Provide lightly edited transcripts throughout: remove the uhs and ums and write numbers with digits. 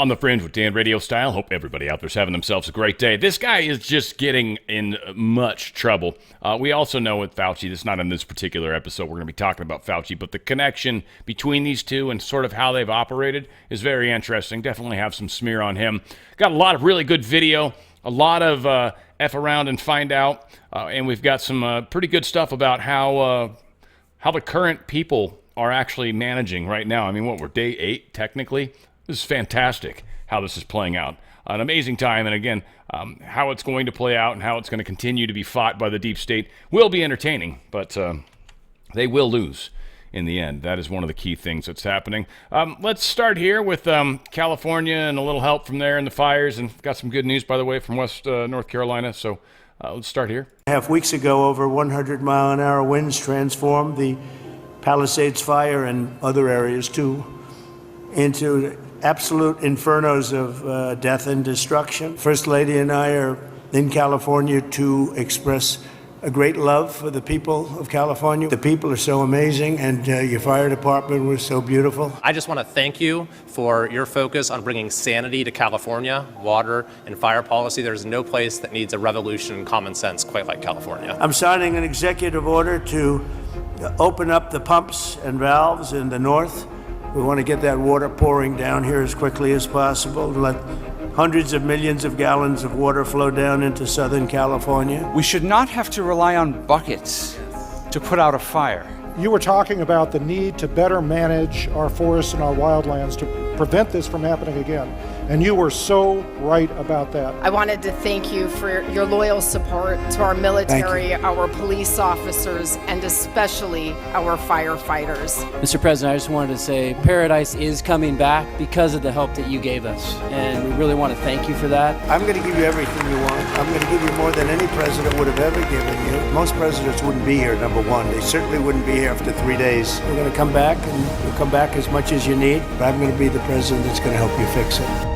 On the Fringe with Dan Radio Style. Hope everybody out there's having themselves a great day. This guy is just getting in much trouble. We also know with Fauci, this is not in this particular episode, we're going to be talking about Fauci, but the connection between these two and sort of how they've operated is very interesting. Definitely have some smear on him. Got a lot of really good video, a lot of F around and find out, and we've got some pretty good stuff about how the current people are actually managing right now. I mean, we're day 8 technically. This is fantastic how this is playing out. An amazing time, and again, how it's going to play out and how it's going to continue to be fought by the deep state will be entertaining, but they will lose in the end. That is one of the key things that's happening. Let's start here with California and a little help from there in the fires, and got some good news, by the way, from West North Carolina, so let's start here. Half weeks ago, over 100-mile-an-hour winds transformed the Palisades fire and other areas, too, into absolute infernos of death and destruction. First Lady and I are in California to express a great love for the people of California. The people are so amazing, and your fire department was so beautiful. I just want to thank you for your focus on bringing sanity to California, water and fire policy. There's no place that needs a revolution in common sense quite like California. I'm signing an executive order to open up the pumps and valves in the north. We want to get that water pouring down here as quickly as possible, let hundreds of millions of gallons of water flow down into Southern California. We should not have to rely on buckets to put out a fire. You were talking about the need to better manage our forests and our wildlands to prevent this from happening again. And you were so right about that. I wanted to thank you for your loyal support to our military, our police officers, and especially our firefighters. Mr. President, I just wanted to say paradise is coming back because of the help that you gave us. And we really want to thank you for that. I'm going to give you everything you want. I'm going to give you more than any president would have ever given you. Most presidents wouldn't be here, number one. They certainly wouldn't be here after 3 days. We're going to come back, and you'll come back as much as you need. But I'm going to be the president that's going to help you fix it.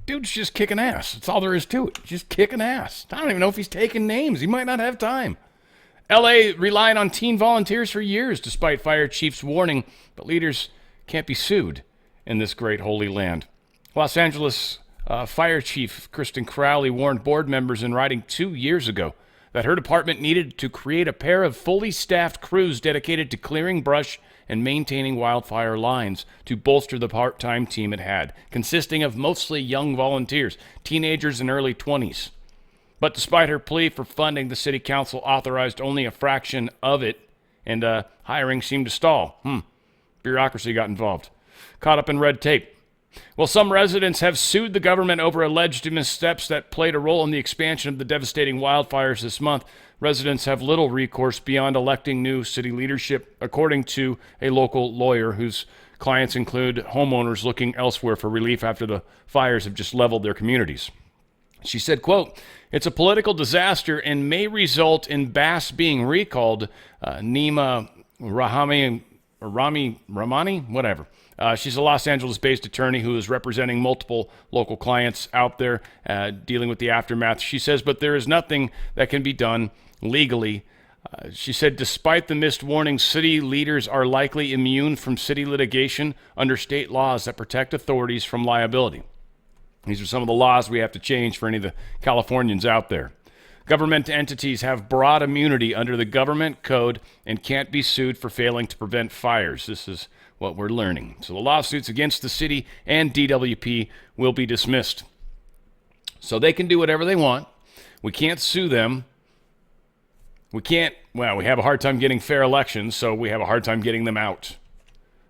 Dude's just kicking ass. That's all there is to it. Just kicking ass. I don't even know if he's taking names. He might not have time. L.A. relied on teen volunteers for years, despite fire chief's warning, but leaders can't be sued in this great holy land. Los Angeles Fire Chief Kristen Crowley warned board members in writing 2 years ago that her department needed to create a pair of fully staffed crews dedicated to clearing brush and maintaining wildfire lines to bolster the part-time team it had, consisting of mostly young volunteers, teenagers in early 20s. But despite her plea for funding, the city council authorized only a fraction of it, and hiring seemed to stall. Bureaucracy got involved. Caught up in red tape. Well, some residents have sued the government over alleged missteps that played a role in the expansion of the devastating wildfires this month. Residents have little recourse beyond electing new city leadership, according to a local lawyer whose clients include homeowners looking elsewhere for relief after the fires have just leveled their communities. She said, quote, "It's a political disaster and may result in Bass being recalled." Nima Ramani, whatever. She's a Los Angeles-based attorney who is representing multiple local clients out there dealing with the aftermath. She says, but there is nothing that can be done legally. She said, despite the missed warnings, city leaders are likely immune from city litigation under state laws that protect authorities from liability. These are some of the laws we have to change for any of the Californians out there. Government entities have broad immunity under the government code and can't be sued for failing to prevent fires. This is what we're learning. So the lawsuits against the city and DWP will be dismissed. So they can do whatever they want. We can't sue them. We have a hard time getting fair elections, so we have a hard time getting them out.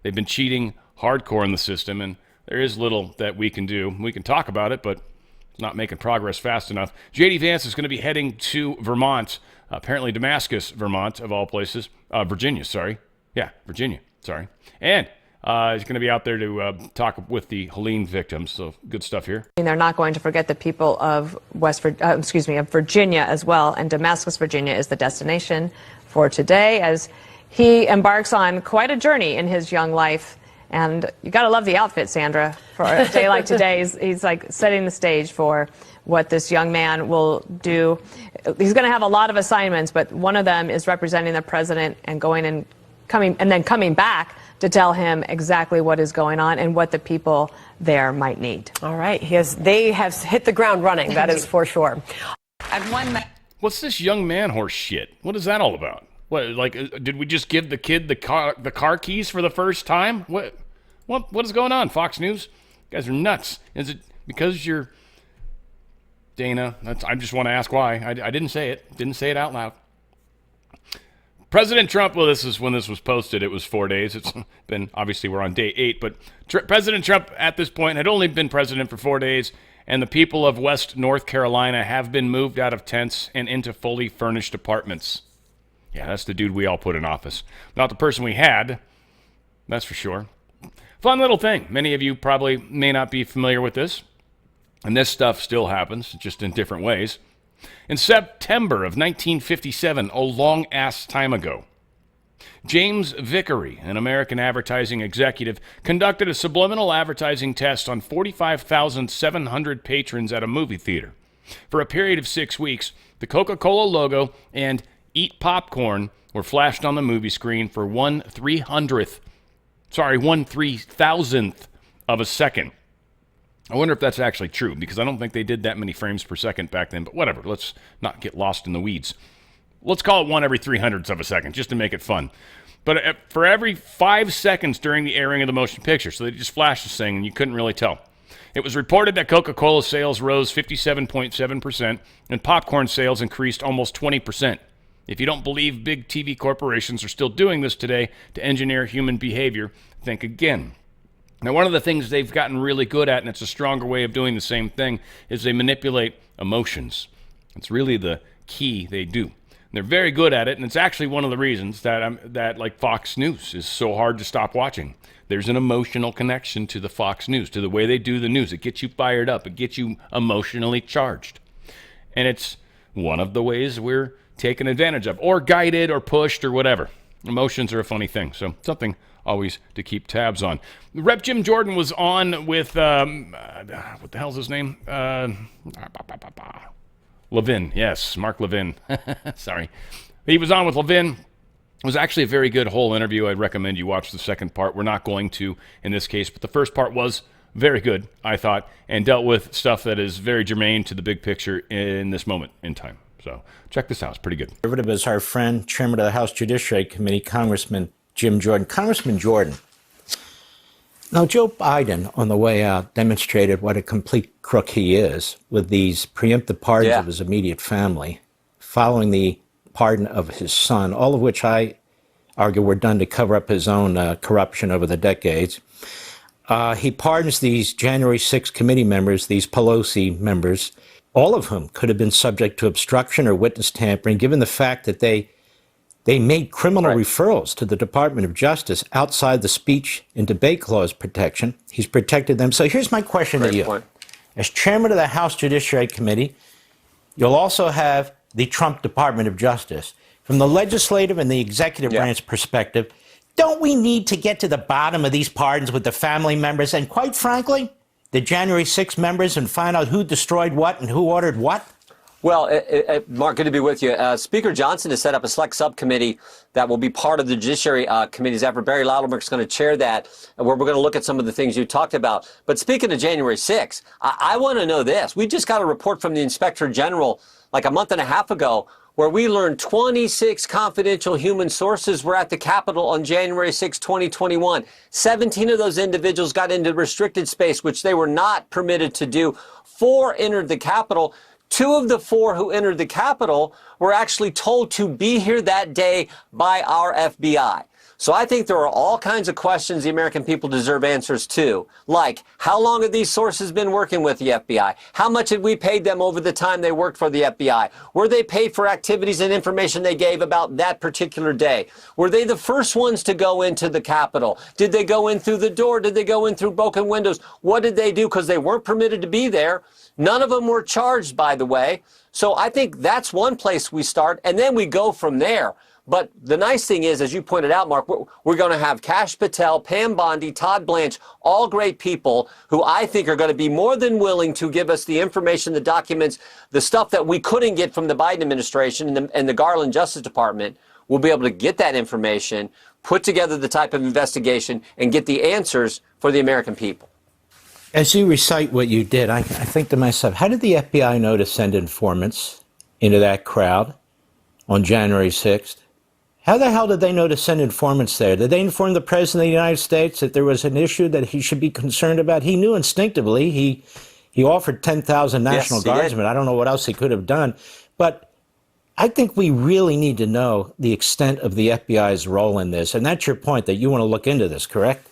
They've been cheating hardcore in the system, and there is little that we can do. We can talk about it, but it's not making progress fast enough. J.D. Vance is going to be heading to Vermont, apparently Damascus, Vermont, of all places. Virginia. And he's going to be out there to talk with the Helene victims. So good stuff here. They're not going to forget the people of of Virginia as well. And Damascus, Virginia is the destination for today as he embarks on quite a journey in his young life. And you got to love the outfit, Sandra, for a day like today. He's like setting the stage for what this young man will do. He's going to have a lot of assignments, but one of them is representing the president and coming back to tell him exactly what is going on and what the people there might need. All right. They have hit the ground running, that is for sure. What's this young man horse shit? What is that all about? What, like, did we just give the kid the car keys for the first time? What is going on, Fox News? You guys are nuts. Is it because you're Dana? I just want to ask why. I didn't say it. Didn't say it out loud. President Trump, well, this is when this was posted. It was 4 days. It's been, obviously, we're on day 8, but President Trump at this point had only been president for 4 days, and the people of West North Carolina have been moved out of tents and into fully furnished apartments. Yeah, that's the dude we all put in office. Not the person we had, that's for sure. Fun little thing. Many of you probably may not be familiar with this, and this stuff still happens, just in different ways. In September of 1957, a long-ass time ago, James Vickery, an American advertising executive, conducted a subliminal advertising test on 45,700 patrons at a movie theater. For a period of 6 weeks, the Coca-Cola logo and Eat Popcorn were flashed on the movie screen for 1/3000th of a second. I wonder if that's actually true, because I don't think they did that many frames per second back then, but whatever, let's not get lost in the weeds. Let's call it 1 every 300ths of a second, just to make it fun. But for every 5 seconds during the airing of the motion picture, so they just flashed this thing, and you couldn't really tell. It was reported that Coca-Cola sales rose 57.7%, and popcorn sales increased almost 20%. If you don't believe big TV corporations are still doing this today to engineer human behavior, think again. Now, one of the things they've gotten really good at, and it's a stronger way of doing the same thing, is they manipulate emotions. It's really the key they do. And they're very good at it, and it's actually one of the reasons that like Fox News is so hard to stop watching. There's an emotional connection to the Fox News, to the way they do the news. It gets you fired up. It gets you emotionally charged. And it's one of the ways we're taken advantage of, or guided, or pushed, or whatever. Emotions are a funny thing, so something always to keep tabs on. Rep. Jim Jordan was on with, what the hell's his name? Levin, yes, Mark Levin. Sorry. He was on with Levin. It was actually a very good whole interview. I'd recommend you watch the second part. We're not going to in this case, but the first part was very good, I thought, and dealt with stuff that is very germane to the big picture in this moment in time. So check this out. It's pretty good. Conservative is our friend, Chairman of the House Judiciary Committee, Congressman Jim Jordan. Congressman Jordan, now Joe Biden, on the way out, demonstrated what a complete crook he is with these preemptive pardons of his immediate family, following the pardon of his son, all of which I argue were done to cover up his own corruption over the decades. He pardons these January 6 committee members, these Pelosi members, all of whom could have been subject to obstruction or witness tampering, given the fact that they made criminal referrals to the Department of Justice outside the speech and debate clause protection. He's protected them. So here's my question to you. As chairman of the House Judiciary Committee, you'll also have the Trump Department of Justice. From the legislative and the executive branch perspective, don't we need to get to the bottom of these pardons with the family members and, quite frankly, the January 6 members, and find out who destroyed what and who ordered what? Well, Mark, good to be with you. Speaker Johnson has set up a select subcommittee that will be part of the Judiciary Committee's effort. Barry Loudermilk's going to chair that, where we're going to look at some of the things you talked about. But speaking of January 6, I want to know this. We just got a report from the Inspector General like a month and a half ago where we learned 26 confidential human sources were at the Capitol on January 6, 2021. 17 of those individuals got into restricted space, which they were not permitted to do. 4 entered the Capitol. 2 of the 4 who entered the Capitol were actually told to be here that day by our FBI. So I think there are all kinds of questions the American people deserve answers to, like how long have these sources been working with the FBI? How much had we paid them over the time they worked for the FBI? Were they paid for activities and information they gave about that particular day? Were they the first ones to go into the Capitol? Did they go in through the door? Did they go in through broken windows? What did they do? Because they weren't permitted to be there. None of them were charged, by the way. So I think that's one place we start, and then we go from there. But the nice thing is, as you pointed out, Mark, we're going to have Kash Patel, Pam Bondi, Todd Blanche, all great people who I think are going to be more than willing to give us the information, the documents, the stuff that we couldn't get from the Biden administration and the Garland Justice Department. We'll be able to get that information, put together the type of investigation and get the answers for the American people. As you recite what you did, I think to myself, how did the FBI know to send informants into that crowd on January 6th? How the hell did they know to send informants there? Did they inform the President of the United States that there was an issue that he should be concerned about? He knew instinctively. He offered 10,000 National Guardsmen. I don't know what else he could have done. But I think we really need to know the extent of the FBI's role in this. And that's your point, that you want to look into this, correct?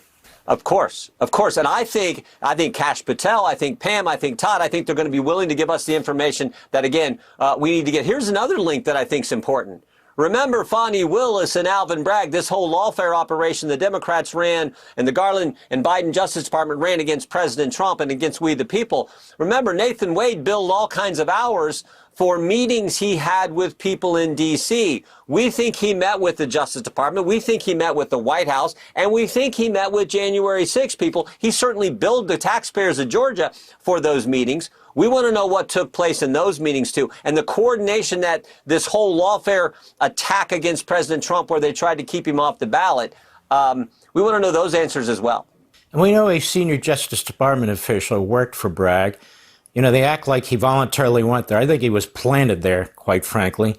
Of course. And I think Kash Patel, I think Pam, I think Todd, I think they're going to be willing to give us the information that, again, we need to get. Here's another link that I think is important. Remember Fonnie Willis and Alvin Bragg, this whole lawfare operation the Democrats ran and the Garland and Biden Justice Department ran against President Trump and against we the people. Remember, Nathan Wade billed all kinds of hours for meetings he had with people in D.C. We think he met with the Justice Department. We think he met with the White House. And we think he met with January 6 people. He certainly billed the taxpayers of Georgia for those meetings. We want to know what took place in those meetings, too. And the coordination that this whole lawfare attack against President Trump, where they tried to keep him off the ballot, we want to know those answers as well. And we know a senior Justice Department official who worked for Bragg. You know, they act like he voluntarily went there. I think he was planted there, quite frankly.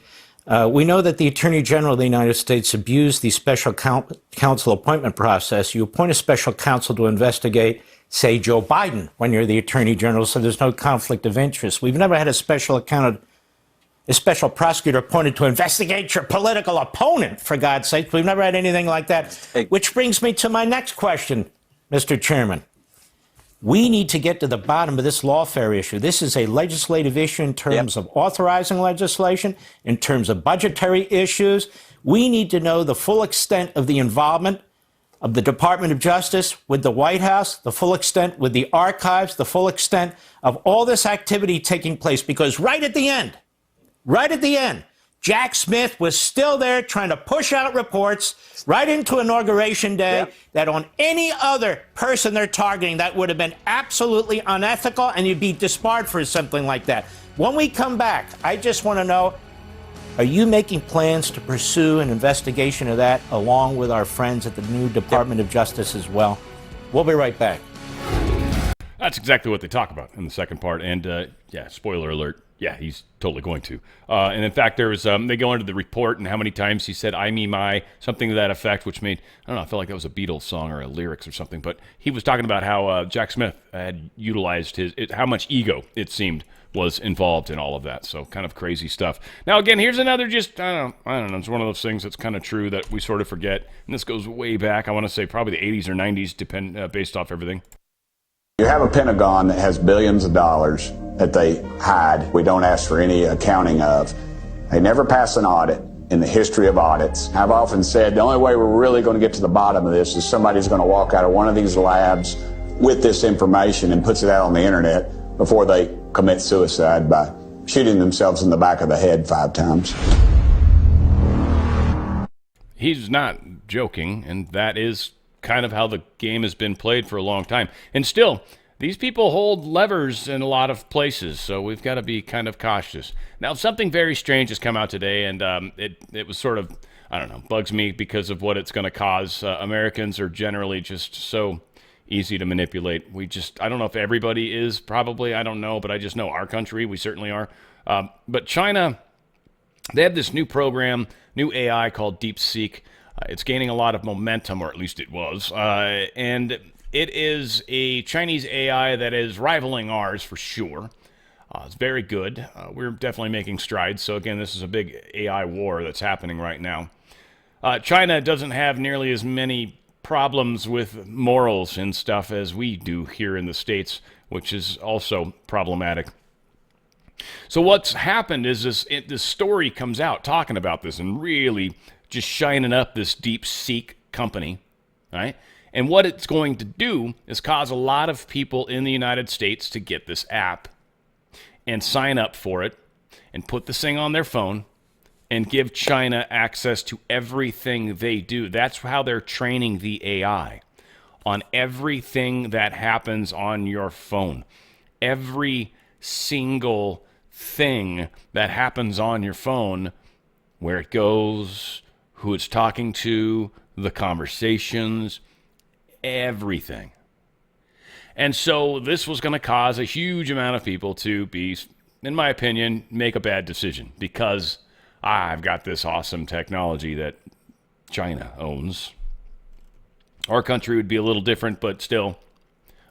We know that the Attorney General of the United States abused the special counsel appointment process. You appoint a special counsel to investigate, say, Joe Biden when you're the Attorney General, so there's no conflict of interest. We've never had a special prosecutor appointed to investigate your political opponent, for God's sake. We've never had anything like that. Which brings me to my next question, Mr. Chairman. We need to get to the bottom of this lawfare issue. This is a legislative issue in terms of authorizing legislation, in terms of budgetary issues. We need to know the full extent of the involvement of the Department of Justice with the White House, the full extent with the archives, the full extent of all this activity taking place. Because right at the end, Jack Smith was still there trying to push out reports right into Inauguration Day that on any other person they're targeting, that would have been absolutely unethical and you'd be disbarred for something like that. When we come back, I just want to know, are you making plans to pursue an investigation of that along with our friends at the new Department of Justice as well? We'll be right back. That's exactly what they talk about in the second part. And yeah, spoiler alert. Yeah, he's totally going to. And in fact, there was they go into the report and how many times he said, I, me, my, something to that effect, which made, I don't know, I felt like that was a Beatles song or a lyrics or something. But he was talking about how Jack Smith had utilized how much ego, it seemed, was involved in all of that. So kind of crazy stuff. Now, again, here's another just, I don't know. It's one of those things that's kind of true that we sort of forget. And this goes way back. I want to say probably the 80s or 90s, based off everything. You have a Pentagon that has billions of dollars that they hide. We don't ask for any accounting of. They never pass an audit in the history of audits. I've often said the only way we're really going to get to the bottom of this is somebody's going to walk out of one of these labs with this information and puts it out on the internet before they commit suicide by shooting themselves in the back of the head 5 times. He's not joking, and that is kind of how the game has been played for a long time. And still, these people hold levers in a lot of places, so we've got to be kind of cautious. Now, something very strange has come out today, and it was sort of, I don't know, bugs me because of what it's going to cause. Americans are generally just so easy to manipulate. I don't know if everybody is, probably, I don't know, but I just know our country, we certainly are. But China, they have this new program, new AI called DeepSeek. It's gaining a lot of momentum, or at least it was. And it is a Chinese AI that is rivaling ours for sure. It's very good. We're definitely making strides. So again, this is a big AI war that's happening right now. China doesn't have nearly as many problems with morals and stuff as we do here in the States, which is also problematic. So what's happened is this story comes out talking about this and really just shining up this DeepSeek company, right? And what it's going to do is cause a lot of people in the United States to get this app and sign up for it and put this thing on their phone and give China access to everything they do. That's how they're training the AI, on everything that happens on your phone. Every single thing that happens on your phone, where it goes, who it's talking to, the conversations, everything. And so this was going to cause a huge amount of people to be, in my opinion, make a bad decision because I've got this awesome technology that China owns. Our country would be a little different, but still,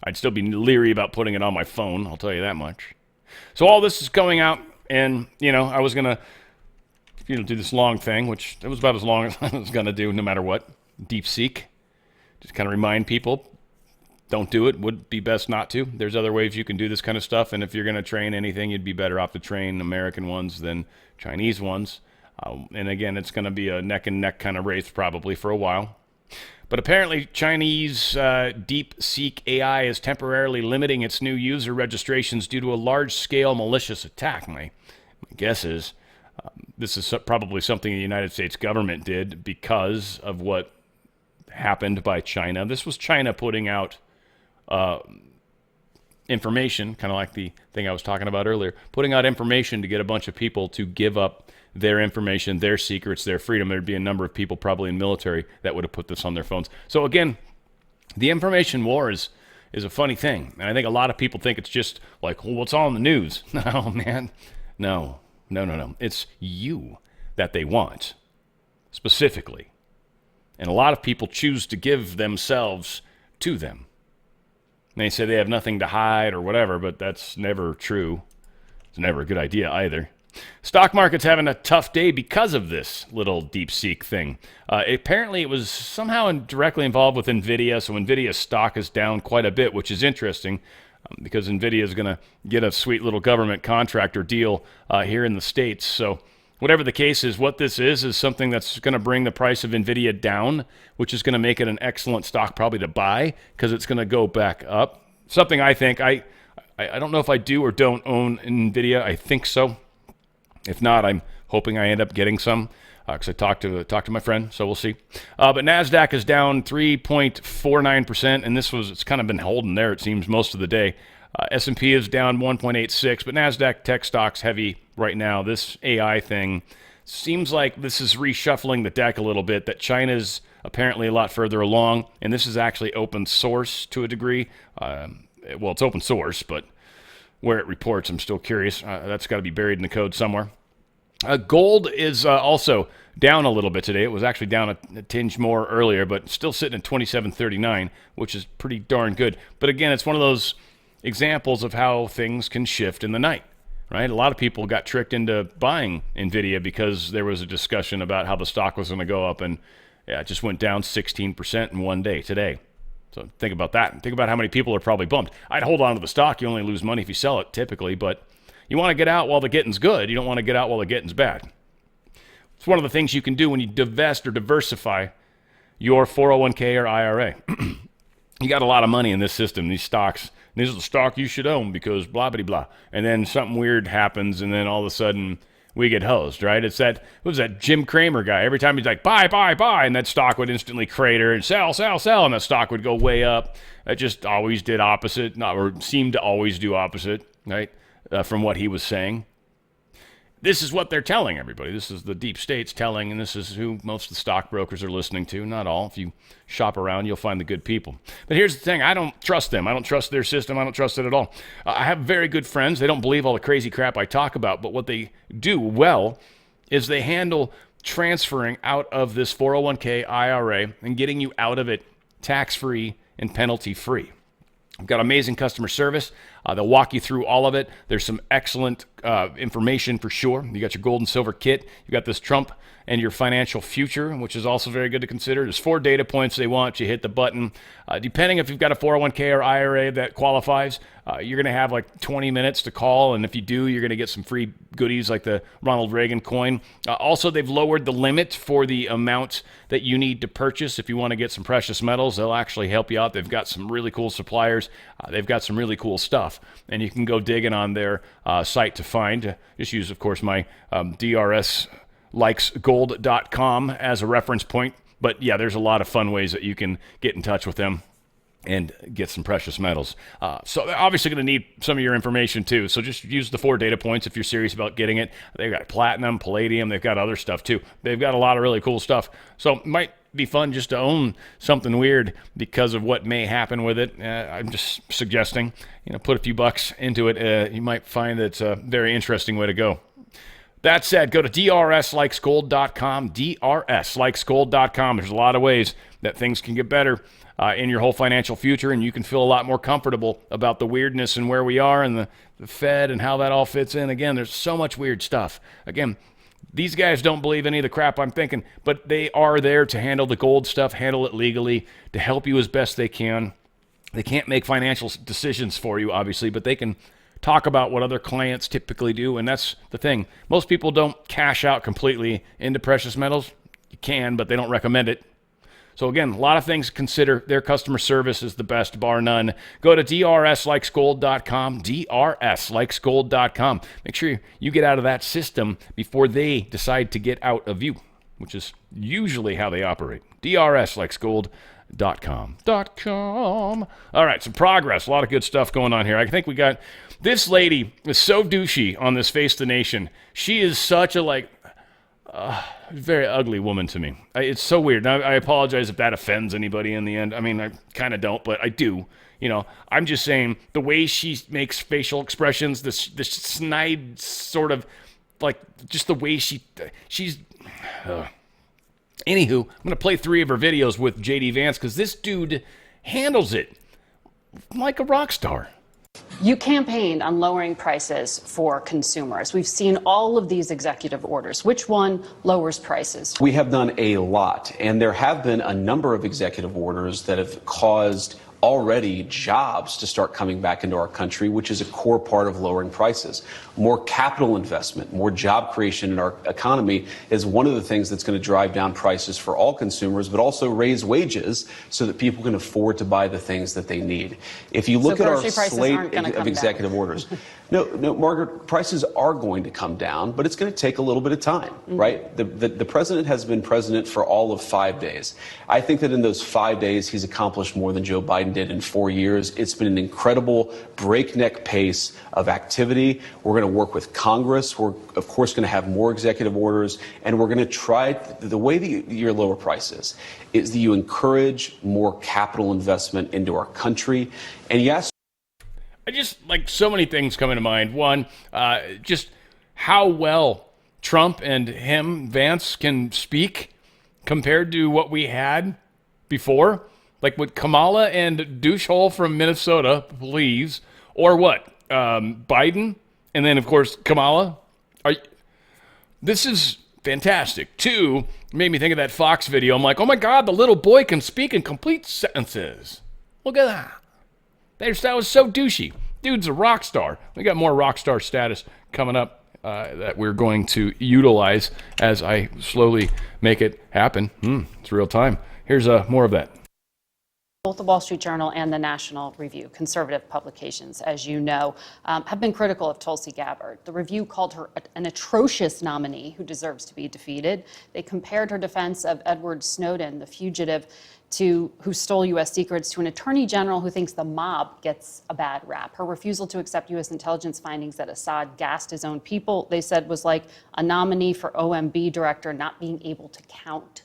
I'd still be leery about putting it on my phone, I'll tell you that much. So all this is going out, and, I was going to, do this long thing, which it was about as long as I was going to do no matter what. Deep seek. Just kind of remind people, don't do it. Would be best not to. There's other ways you can do this kind of stuff, and if you're going to train anything, you'd be better off to train American ones than Chinese ones. And again, it's going to be a neck-and-neck kind of race probably for a while. But apparently, Chinese DeepSeek AI is temporarily limiting its new user registrations due to a large-scale malicious attack. My guess is this is probably something the United States government did because of what happened by China. This was China putting out information, kind of like the thing I was talking about earlier, putting out information to get a bunch of people to give up their information, their secrets, their freedom. There'd be a number of people probably in military that would have put this on their phones. So again, the information war is a funny thing. And I think a lot of people think it's just like, well, it's all in the news. No, man. No. It's you that they want, specifically. And a lot of people choose to give themselves to them. And they say they have nothing to hide or whatever, but that's never true. It's never a good idea either. Stock market's having a tough day because of this little DeepSeek thing. Apparently, it was somehow directly involved with NVIDIA, so NVIDIA's stock is down quite a bit, which is interesting because NVIDIA is going to get a sweet little government contractor deal here in the States. So whatever the case is, what this is something that's going to bring the price of NVIDIA down, which is going to make it an excellent stock probably to buy because it's going to go back up. Something I think, I don't know if I do or don't own NVIDIA. I think so. If not, I'm hoping I end up getting some because I talked to my friend, so we'll see. But NASDAQ is down 3.49%, and it's kind of been holding there, it seems, most of the day. S&P is down 1.86, but NASDAQ tech stocks heavy right now. This AI thing seems like this is reshuffling the deck a little bit, that China's apparently a lot further along, and this is actually open source to a degree. Well, it's open source, but where it reports, I'm still curious. That's got to be buried in the code somewhere. Gold is also down a little bit today. It was actually down a tinge more earlier, but still sitting at 27.39, which is pretty darn good. But again, it's one of those examples of how things can shift in the night, right? A lot of people got tricked into buying NVIDIA because there was a discussion about how the stock was going to go up, and it just went down 16% in one day today. So think about that. Think about how many people are probably bumped. I'd hold on to the stock. You only lose money if you sell it, typically, but you want to get out while the getting's good. You don't want to get out while the getting's bad. It's one of the things you can do when you divest or diversify your 401k or IRA. You got a lot of money in this system, these stocks. This is the stock you should own because blah, blah, blah. And then something weird happens, and then all of a sudden we get hosed, right? It's that, what was that Jim Cramer guy? Every time he's like, buy, buy, buy, and that stock would instantly crater, and sell, sell, sell, and that stock would go way up. It just always did opposite, or seemed to always do opposite, right, from what he was saying. This is what they're telling everybody. This is the deep state's telling, and this is who most of the stockbrokers are listening to. Not all. If you shop around, you'll find the good people. But here's the thing. I don't trust them. I don't trust their system. I don't trust it at all. I have very good friends. They don't believe all the crazy crap I talk about, but what they do well is they handle transferring out of this 401k IRA and getting you out of it tax-free and penalty-free. We've got amazing customer service. They'll walk you through all of it. There's some excellent information for sure. You got your gold and silver kit. You got this Trump and your financial future, which is also very good to consider. There's 4 data points they want. You hit the button. Depending if you've got a 401k or IRA that qualifies, you're going to have like 20 minutes to call. And if you do, you're going to get some free goodies like the Ronald Reagan coin. Also, they've lowered the limit for the amount that you need to purchase. If you want to get some precious metals, they'll actually help you out. They've got some really cool suppliers. They've got some really cool stuff. And you can go digging on their site to find. Just use, of course, my DRSlikesgold.com as a reference point. But yeah, there's a lot of fun ways that you can get in touch with them and get some precious metals. So they're obviously going to need some of your information too. So just use the 4 data points if you're serious about getting it. They've got platinum, palladium. They've got other stuff too. They've got a lot of really cool stuff. So might be fun just to own something weird because of what may happen with it. I'm just suggesting, put a few bucks into it. You might find that it's a very interesting way to go. That said, go to drslikesgold.com, drslikesgold.com. There's a lot of ways that things can get better in your whole financial future, and you can feel a lot more comfortable about the weirdness and where we are and the Fed and how that all fits in. Again, there's so much weird stuff. Again, these guys don't believe any of the crap I'm thinking, but they are there to handle the gold stuff, handle it legally, to help you as best they can. They can't make financial decisions for you, obviously, but they can talk about what other clients typically do, and that's the thing. Most people don't cash out completely into precious metals. You can, but they don't recommend it. So again, a lot of things to consider. Their customer service is the best, bar none. Go to drslikesgold.com, drslikesgold.com. Make sure you get out of that system before they decide to get out of you, which is usually how they operate. drslikesgold.com. All right, some progress. A lot of good stuff going on here. I think we got... This lady is so douchey on this Face the Nation. She is such a, very ugly woman to me. It's so weird. Now, I apologize if that offends anybody in the end. I mean, I kind of don't, but I do. I'm just saying the way she makes facial expressions, this snide sort of, just the way she's... Anywho, I'm going to play 3 of her videos with J.D. Vance because this dude handles it like a rock star. You campaigned on lowering prices for consumers. We've seen all of these executive orders. Which one lowers prices? We have done a lot, and there have been a number of executive orders that have caused already jobs to start coming back into our country, which is a core part of lowering prices. More capital investment, more job creation in our economy is one of the things that's going to drive down prices for all consumers, but also raise wages so that people can afford to buy the things that they need. If you look at our slate of executive orders, no, Margaret, prices are going to come down, but it's going to take a little bit of time, right? The president has been president for all of 5 days. I think that in those 5 days, he's accomplished more than Joe Biden did in 4 years. It's been an incredible breakneck pace of activity. We're going to work with Congress. We're, of course, going to have more executive orders, and we're going to try the way that you lower prices is that you encourage more capital investment into our country. And yes, I just, so many things come into mind. One, just how well Trump and Vance, can speak compared to what we had before. Like with Kamala and douchehole from Minnesota, please. Or what? Biden? And then, of course, Kamala? This is fantastic. 2, made me think of that Fox video. I'm like, oh my God, the little boy can speak in complete sentences. Look at that. That was so douchey. Dude's a rock star. We got more rock star status coming up that we're going to utilize as I slowly make it happen. It's real time. Here's more of that. Both the Wall Street Journal and the National Review, conservative publications, as you know, have been critical of Tulsi Gabbard. The Review called her an atrocious nominee who deserves to be defeated. They compared her defense of Edward Snowden, the fugitive who stole U.S. secrets, to an attorney general who thinks the mob gets a bad rap. Her refusal to accept U.S. intelligence findings that Assad gassed his own people, they said, was like a nominee for OMB director not being able to count.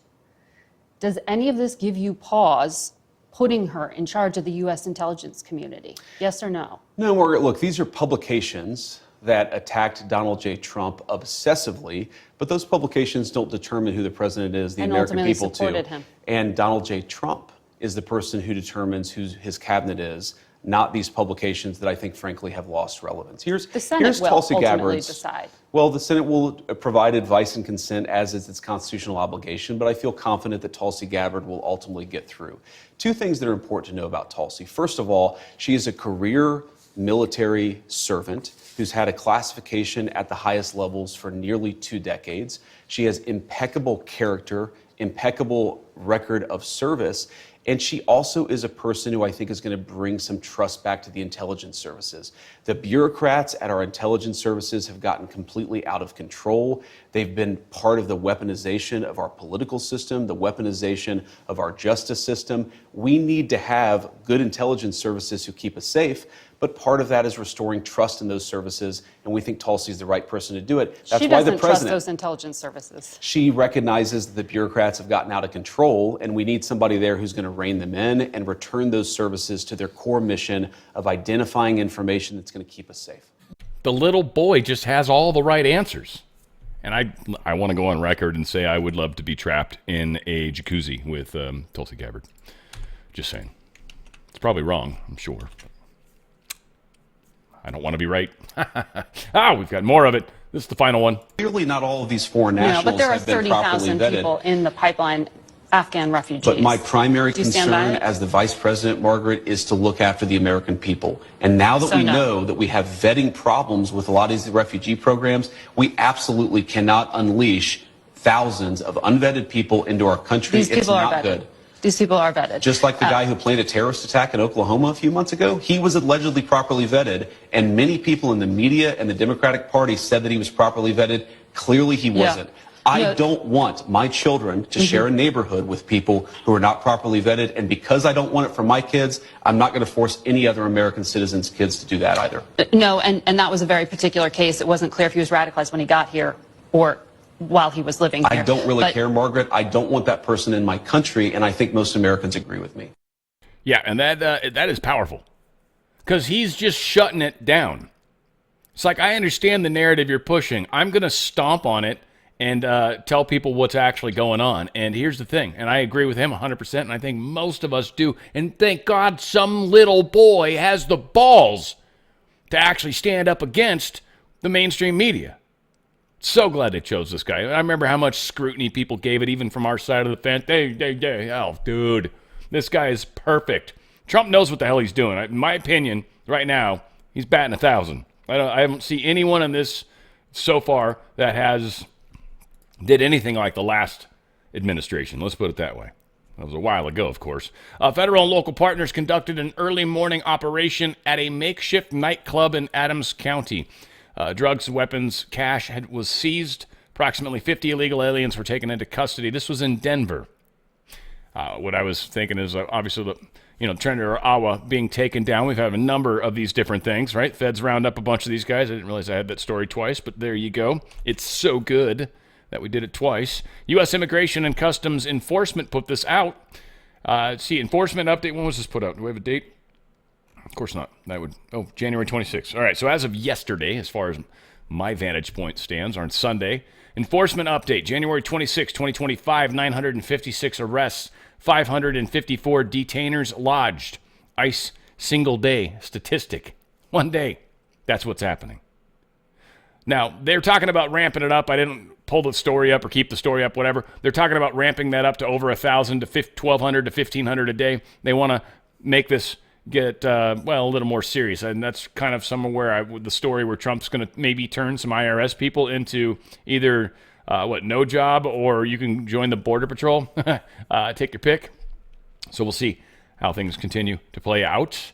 Does any of this give you pause putting her in charge of the U.S. intelligence community? Yes or no? No, Margaret, look, these are publications that attacked Donald J. Trump obsessively, but those publications don't determine who the president is, the American people do. And Donald J. Trump is the person who determines who his cabinet is, not these publications that I think, frankly, have lost relevance. The Senate will ultimately decide. Well, the Senate will provide advice and consent as is its constitutional obligation, but I feel confident that Tulsi Gabbard will ultimately get through. 2 things that are important to know about Tulsi. First of all, she is a career military servant who's had a classification at the highest levels for nearly 2 decades. She has impeccable character, impeccable record of service, and she also is a person who I think is going to bring some trust back to the intelligence services. The bureaucrats at our intelligence services have gotten completely out of control. They've been part of the weaponization of our political system, the weaponization of our justice system. We need to have good intelligence services who keep us safe, but part of that is restoring trust in those services, and we think Tulsi's the right person to do it. That's She why doesn't the trust president, those intelligence services. she recognizes that the bureaucrats have gotten out of control, and we need somebody there who's going to rein them in and return those services to their core mission of identifying information that's going to keep us safe. The little boy just has all the right answers. And I want to go on record and say I would love to be trapped in a jacuzzi with Tulsi Gabbard. Just saying. It's probably wrong, I'm sure. I don't want to be right. We've got more of it. This is the final one. Clearly not all of these foreign nationals But there are have been properly 30,000 vetted. people in the pipeline, Afghan refugees. But my primary Do you stand by concern it? as the vice president, Margaret, is to look after the American people. And now that we know that we have vetting problems with a lot of these refugee programs, we absolutely cannot unleash thousands of unvetted people into our country. These It's people are not vetted. good. These people are vetted. Just like the guy who planned a terrorist attack in Oklahoma a few months ago, he was allegedly properly vetted, and many people in the media and the Democratic Party said that he was properly vetted. Clearly he wasn't. I don't want my children to share a neighborhood with people who are not properly vetted, and because I don't want it for my kids, I'm not going to force any other American citizens' kids to do that either. No, and that was a very particular case. It wasn't clear if he was radicalized when he got here or while he was living here. I don't really But- care, Margaret. I don't want that person in my country, and I think most Americans agree with me. Yeah, and that is powerful. Because he's just shutting it down. It's like, I understand the narrative you're pushing. I'm going to stomp on it and tell people what's actually going on. And here's the thing, and I agree with him 100%, and I think most of us do. And thank God some little boy has the balls to actually stand up against the mainstream media. So glad they chose this guy. I remember how much scrutiny people gave it, even from our side of the fence. Oh, dude, this guy is perfect. Trump knows what the hell he's doing. In my opinion, right now, he's batting 1,000. I haven't seen anyone in this so far that did anything like the last administration. Let's put it that way. That was a while ago, of course. Federal and local partners conducted an early morning operation at a makeshift nightclub in Adams County. Drugs, weapons, cash was seized. Approximately 50 illegal aliens were taken into custody. This was in Denver. What I was thinking is obviously Trinidad Awa being taken down. We've had a number of these different things, right? Feds round up a bunch of these guys. I didn't realize I had that story twice, but there you go. It's so good that we did it twice. U.S. Immigration and Customs Enforcement put this out. Enforcement update. When was this put out? Do we have a date? Of course not. January 26th. All right, so as of yesterday, as far as my vantage point stands, on Sunday, enforcement update, January 26, 2025, 956 arrests, 554 detainers lodged. ICE single day statistic. 1 day. That's what's happening. Now, they're talking about ramping it up. I didn't pull the story up or keep the story up, whatever. They're talking about ramping that up to over 1,000 to 1,200 to 1,500 a day. They want to make this get a little more serious, and that's kind of somewhere the story where Trump's going to maybe turn some IRS people into either no job, or you can join the Border Patrol. Take your pick. So we'll see how things continue to play out.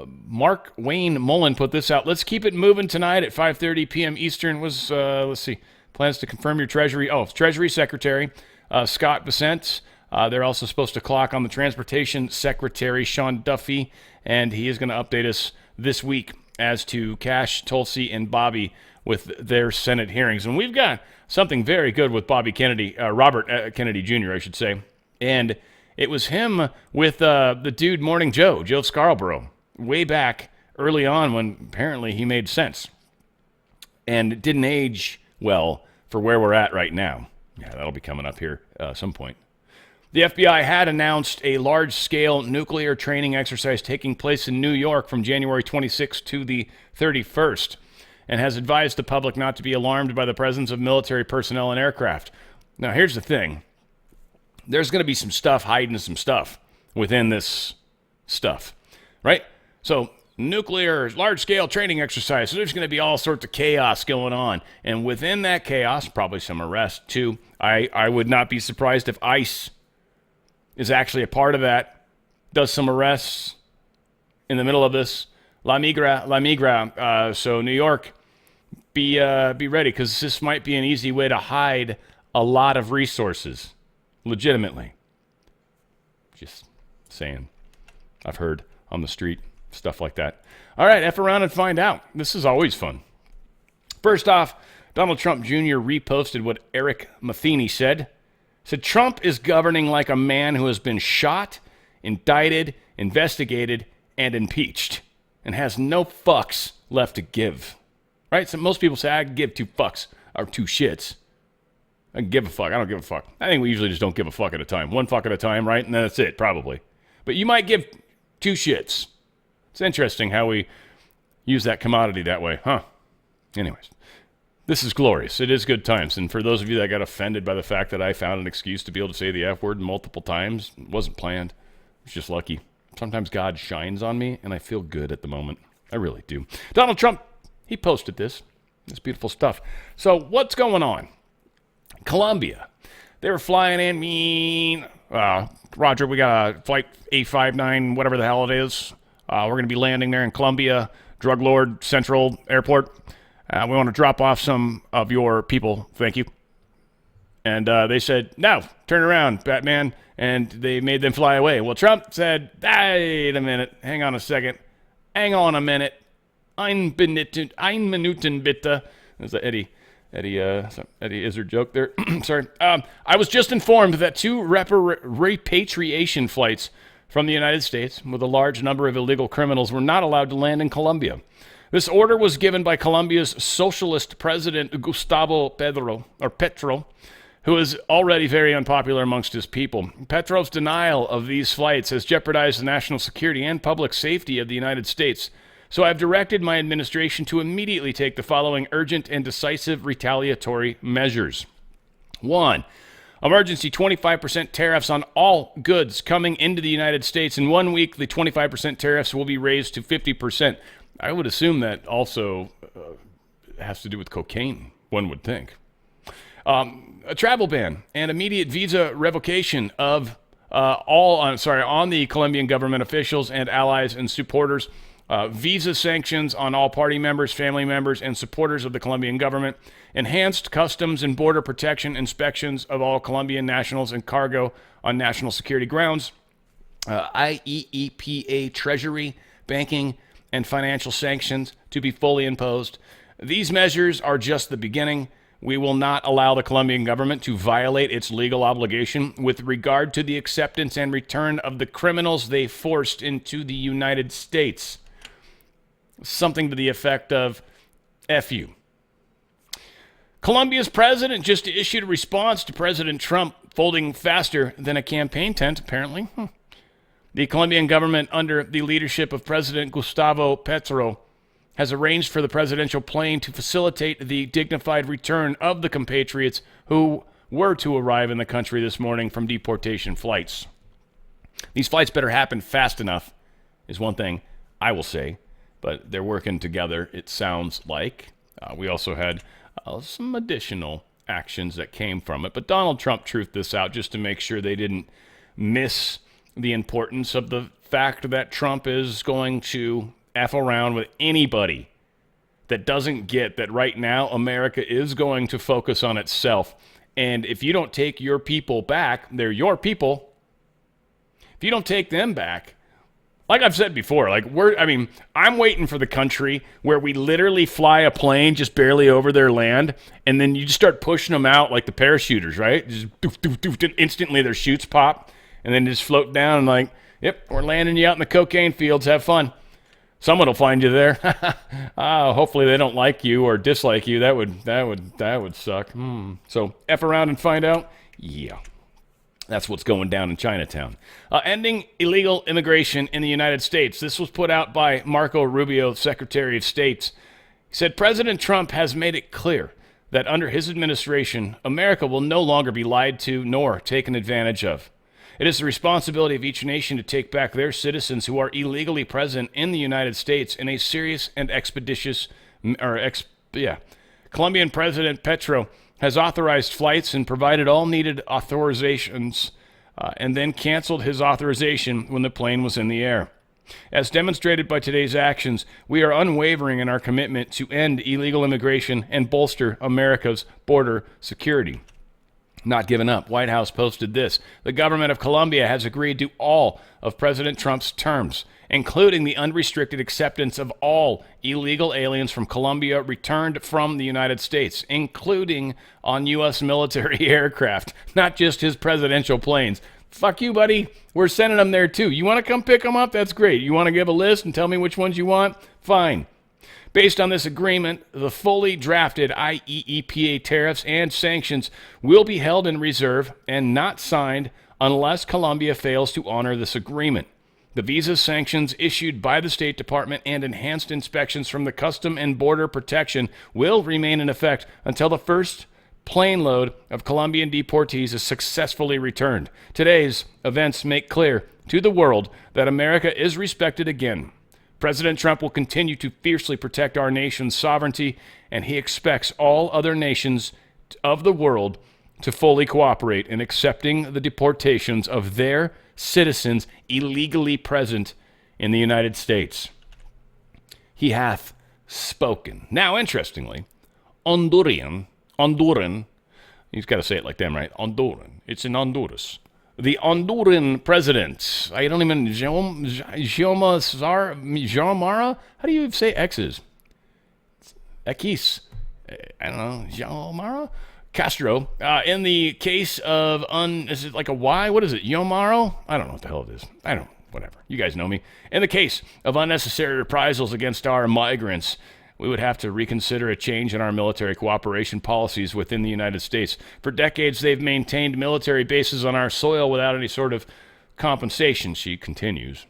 Mark Wayne Mullen put this out. Let's keep it moving tonight at 5:30 p.m. Eastern. Was plans to confirm your Treasury Secretary Scott Bessent. They're also supposed to clock on the Transportation Secretary, Sean Duffy, and he is going to update us this week as to Cash, Tulsi, and Bobby with their Senate hearings. And we've got something very good with Robert Kennedy Jr., I should say. And it was him with the dude Morning Joe Scarborough, way back early on when apparently he made sense. And it didn't age well for where we're at right now. Yeah, that'll be coming up here at some point. The FBI had announced a large-scale nuclear training exercise taking place in New York from January 26th to the 31st, and has advised the public not to be alarmed by the presence of military personnel and aircraft. Now, here's the thing. There's going to be some stuff hiding some stuff within this stuff, right? So, nuclear large-scale training exercise, so there's going to be all sorts of chaos going on. And within that chaos, probably some arrests, too. I would not be surprised if ICE is actually a part of that, does some arrests in the middle of this. La Migra. So New York, be ready, because this might be an easy way to hide a lot of resources, legitimately. Just saying. I've heard on the street. stuff like that. All right, F around and find out. This is always fun. First off, Donald Trump Jr. reposted what Eric Matheny said. Said Trump is governing like a man who has been shot, indicted, investigated, and impeached, and has no fucks left to give. Right? So most people say, I give 2 fucks, or 2 shits. I can give a fuck. I don't give a fuck. I think we usually just don't give a fuck at a time. 1 fuck at a time, right? And then that's it, probably. But you might give 2 shits. It's interesting how we use that commodity that way, huh? Anyways, this is glorious. It is good times. And for those of you that got offended by the fact that I found an excuse to be able to say the F word multiple times, it wasn't planned. It's just lucky. Sometimes God shines on me, and I feel good at the moment. I really do. Donald Trump, he posted this. It's beautiful stuff. So what's going on? Colombia. They were flying in. Roger, we got a flight 859, whatever the hell it is. We're going to be landing there in Colombia, Drug Lord Central Airport. We want to drop off some of your people. Thank you. And they said, no, turn around, Batman. And they made them fly away. Well, Trump said, wait a minute. Hang on a second. Hang on a minute. Ein Minuten bitte. There's the Eddie Izzard joke there. Sorry. I was just informed that 2 repatriation flights from the United States with a large number of illegal criminals were not allowed to land in Colombia. This order was given by Colombia's socialist president, Gustavo Petro, who is already very unpopular amongst his people. Petro's denial of these flights has jeopardized the national security and public safety of the United States. So I've directed my administration to immediately take the following urgent and decisive retaliatory measures. 1. Emergency 25% tariffs on all goods coming into the United States. In 1 week, the 25% tariffs will be raised to 50%. I would assume that also has to do with cocaine, one would think. A travel ban and immediate visa revocation of on the Colombian government officials and allies and supporters. Visa sanctions on all party members, family members, and supporters of the Colombian government. Enhanced customs and border protection inspections of all Colombian nationals and cargo on national security grounds. IEEPA treasury, banking, and financial sanctions to be fully imposed. These measures are just the beginning. We will not allow the Colombian government to violate its legal obligation with regard to the acceptance and return of the criminals they forced into the United States. Something to the effect of, F you. Colombia's president just issued a response to President Trump folding faster than a campaign tent, apparently. The Colombian government, under the leadership of President Gustavo Petro, has arranged for the presidential plane to facilitate the dignified return of the compatriots who were to arrive in the country this morning from deportation flights. These flights better happen fast enough, is one thing I will say, but they're working together, it sounds like. We also had some additional actions that came from it, but Donald Trump truthed this out just to make sure they didn't miss the importance of the fact that Trump is going to F around with anybody that doesn't get that right now America is going to focus on itself. And if you don't take your people back, they're your people. If you don't take them back, like I've said before, I'm waiting for the country where we literally fly a plane just barely over their land, and then you just start pushing them out like the parachuters, right? Just doof, doof, doof, and instantly their chutes pop, and then just float down and like, yep, we're landing you out in the cocaine fields. Have fun. Someone will find you there. Hopefully they don't like you or dislike you. That would suck. So F around and find out. Yeah. That's what's going down in Chinatown. Ending illegal immigration in the United States. This was put out by Marco Rubio, Secretary of State. He said, President Trump has made it clear that under his administration, America will no longer be lied to nor taken advantage of. It is the responsibility of each nation to take back their citizens who are illegally present in the United States in a serious and expeditious, Colombian President Petro has authorized flights and provided all needed authorizations and then canceled his authorization when the plane was in the air. As demonstrated by today's actions, we are unwavering in our commitment to end illegal immigration and bolster America's border security. Not giving up. White House posted this. The government of Colombia has agreed to all of President Trump's terms, including the unrestricted acceptance of all illegal aliens from Colombia returned from the United States, including on U.S. military aircraft, not just his presidential planes. Fuck you, buddy. We're sending them there, too. You want to come pick them up? That's great. You want to give a list and tell me which ones you want? Fine. Based on this agreement, the fully drafted IEEPA tariffs and sanctions will be held in reserve and not signed unless Colombia fails to honor this agreement. The visa sanctions issued by the State Department and enhanced inspections from the Custom and Border Protection will remain in effect until the first plane load of Colombian deportees is successfully returned. Today's events make clear to the world that America is respected again. President Trump will continue to fiercely protect our nation's sovereignty, and he expects all other nations of the world to fully cooperate in accepting the deportations of their citizens illegally present in the United States. He hath spoken. Now, interestingly, Honduran, he's got to say it like them, right? Honduran. It's in Honduras. The Honduran president, I don't even, Xiomara? How do you say X's? X, I don't know, Xiomara? Castro, in the case of, is it like a Y? What is it, Yomaro? I don't know what the hell it is. Whatever. You guys know me. In the case of unnecessary reprisals against our migrants, we would have to reconsider a change in our military cooperation policies within the United States. For decades, they've maintained military bases on our soil without any sort of compensation, she continues.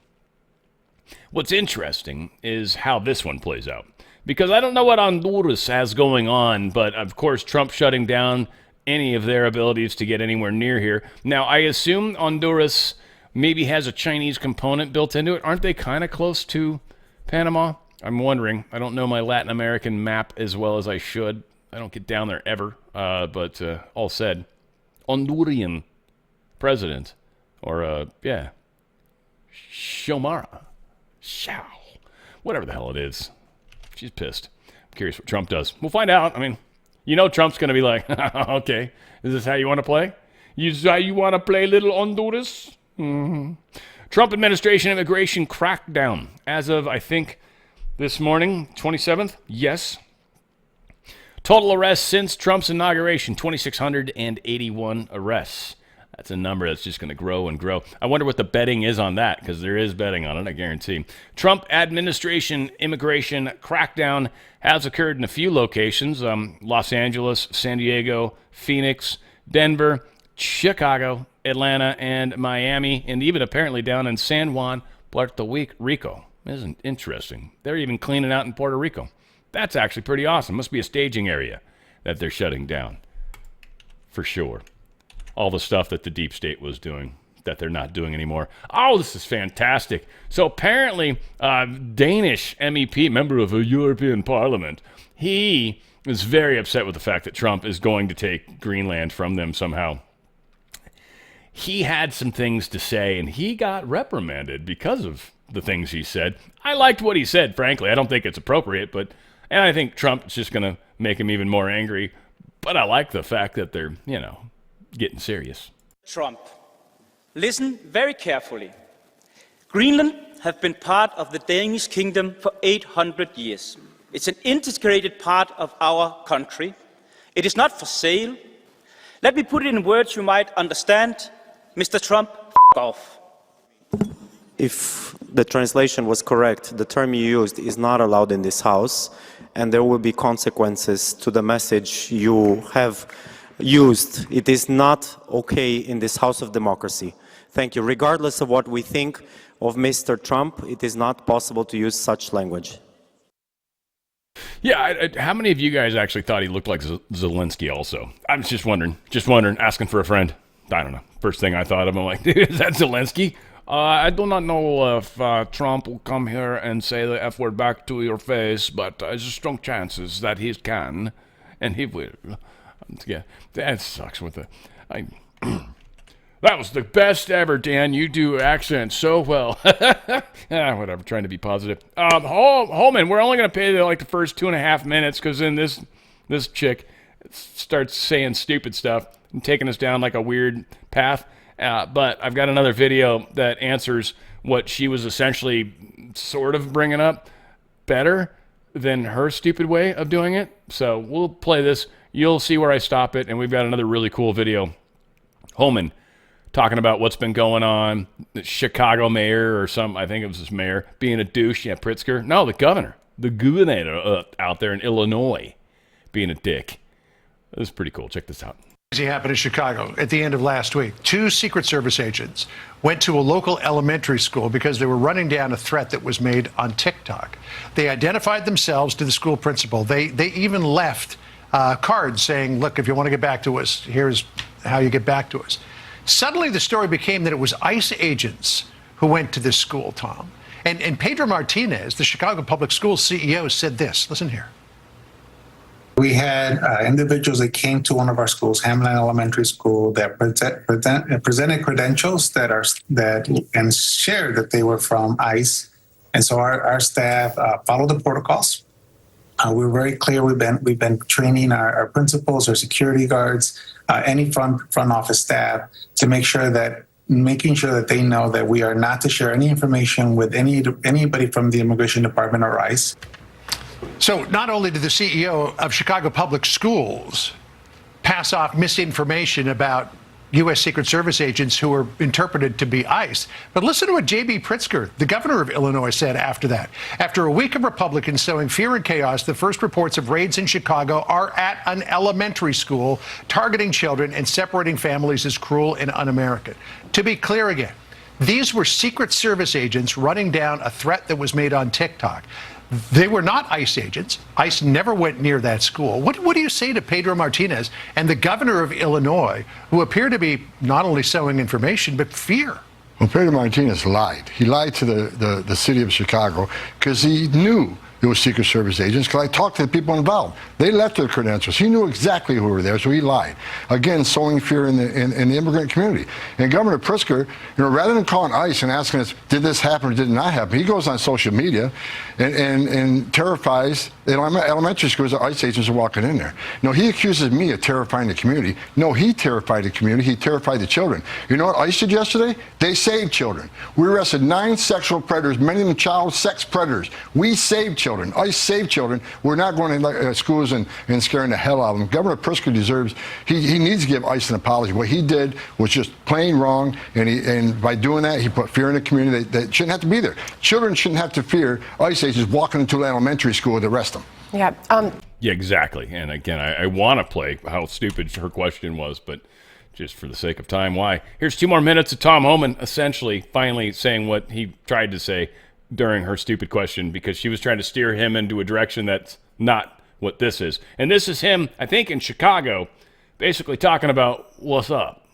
What's interesting is how this one plays out. Because I don't know what Honduras has going on, but of course, Trump shutting down any of their abilities to get anywhere near here. Now, I assume Honduras maybe has a Chinese component built into it. Aren't they kind of close to Panama? I'm wondering. I don't know my Latin American map as well as I should. I don't get down there ever. But all said, Honduran president, or Xiomara, whatever the hell it is. She's pissed. I'm curious what Trump does. We'll find out. I mean, you know Trump's going to be like, okay, is this how you want to play? Is this how you want to play, little Honduras? Mm-hmm. Trump administration immigration crackdown. As of, I think, this morning, 27th? Yes. Total arrests since Trump's inauguration, 2,681 arrests. That's a number that's just going to grow and grow. I wonder what the betting is on that, because there is betting on it, I guarantee. Trump administration immigration crackdown has occurred in a few locations, Los Angeles, San Diego, Phoenix, Denver, Chicago, Atlanta, and Miami, and even apparently down in San Juan, Puerto Rico. Isn't interesting? They're even cleaning out in Puerto Rico. That's actually pretty awesome. Must be a staging area that they're shutting down. For sure. All the stuff that the deep state was doing that they're not doing anymore. Oh, this is fantastic. So apparently, Danish MEP, member of a European Parliament, he is very upset with the fact that Trump is going to take Greenland from them somehow. He had some things to say, and he got reprimanded because of the things he said. I liked what he said, frankly. I don't think it's appropriate, and I think Trump's just going to make him even more angry. But I like the fact that they're, getting serious. Trump, listen very carefully. Greenland has been part of the Danish kingdom for 800 years. It's an integrated part of our country. It is not for sale. Let me put it in words you might understand. Mr. Trump, f*** off. If the translation was correct, the term you used is not allowed in this House, and there will be consequences to the message you have used. It is not okay in this House of democracy. Thank you. Regardless of what we think of Mr. Trump, it is not possible to use such language. Yeah, how many of you guys actually thought he looked like Zelensky also? I was just wondering, asking for a friend. I don't know. First thing I thought of, I'm like, dude, is that Zelensky? I do not know if Trump will come here and say the F word back to your face, but there's strong chances that he can, and he will. Yeah, that sucks with the... That was the best ever, Dan. You do accents so well. Whatever, trying to be positive. Holman, we're only going to pay like the first 2.5 minutes, because then this chick starts saying stupid stuff and taking us down like a weird path. But I've got another video that answers what she was essentially sort of bringing up better than her stupid way of doing it. So we'll play this. You'll see where I stop it. And we've got another really cool video. Homan talking about what's been going on. The Chicago mayor or I think it was his mayor, being a douche. Yeah, Pritzker. No, the governor out there in Illinois being a dick. This is pretty cool. Check this out. Happened in Chicago at the end of last week. 2 Secret Service agents went to a local elementary school because they were running down a threat that was made on TikTok. They identified themselves to the school principal. They even left cards saying, look, if you want to get back to us, here's how you get back to us. Suddenly the story became that it was ICE agents who went to this school, Tom. And Pedro Martinez, the Chicago Public Schools CEO, said this. Listen here. We had individuals that came to one of our schools, Hamlin Elementary School, that presented credentials and shared that they were from ICE, and so our staff followed the protocols. We were very clear. We've been training our principals, our security guards, any front office staff to making sure that they know that we are not to share any information with anybody from the Immigration Department or ICE. So not only did the CEO of Chicago Public Schools pass off misinformation about U.S. Secret Service agents who were interpreted to be ICE, but listen to what J.B. Pritzker, the governor of Illinois, said after that. After a week of Republicans sowing fear and chaos, the first reports of raids in Chicago are at an elementary school. Targeting children and separating families is cruel and un-American. To be clear again, these were Secret Service agents running down a threat that was made on TikTok. They were not ICE agents. ICE never went near that school. What do you say to Pedro Martinez and the governor of Illinois, who appear to be not only sowing information, but fear? Well, Pedro Martinez lied. He lied to the city of Chicago because he knew it was Secret Service agents, because I talked to the people involved. They left their credentials. He knew exactly who were there, so he lied. Again, sowing fear in the immigrant community. And Governor Pritzker, rather than calling ICE and asking us, did this happen or did it not happen, he goes on social media and terrifies the elementary schools that ICE agents are walking in there. No, he accuses me of terrifying the community. No, he terrified the community. He terrified the children. You know what ICE did yesterday? They saved children. We arrested 9 sexual predators, many of them child sex predators. We saved children. ICE saved children. We're not going to schools and scaring the hell out of them. Governor Pritzker deserves, he needs to give ICE an apology. What he did was just plain wrong, and by doing that, he put fear in the community that shouldn't have to be there. Children shouldn't have to fear ICE agents walking into an elementary school to arrest them. Yeah. Yeah, exactly. And again, I want to play how stupid her question was, but just for the sake of time, why? Here's 2 more minutes of Tom Homan essentially finally saying what he tried to say during her stupid question, because she was trying to steer him into a direction that's not what this is. And this is him, I think, in Chicago, basically talking about what's up.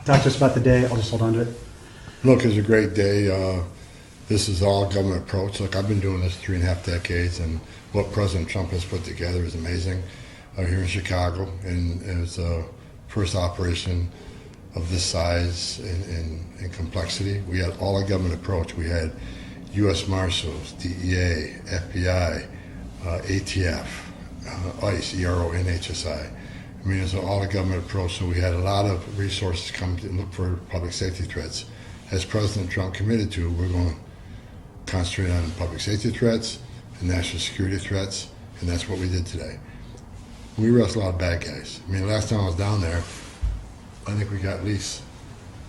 Talk to us about the day. I'll just hold on to it. Look, it's a great day. This is all government approach. Look, I've been doing this 3.5 decades, and what President Trump has put together is amazing here in Chicago. And it was the first operation of this size and complexity. We had all a government approach. We had U.S. Marshals, DEA, FBI, ATF, ICE, ERO, NHSI. I mean, it's an all a government approach, so we had a lot of resources come to look for public safety threats. As President Trump committed to, we're going to concentrate on public safety threats and national security threats, and that's what we did today. We arrest a lot of bad guys. I mean, last time I was down there, I think we got at least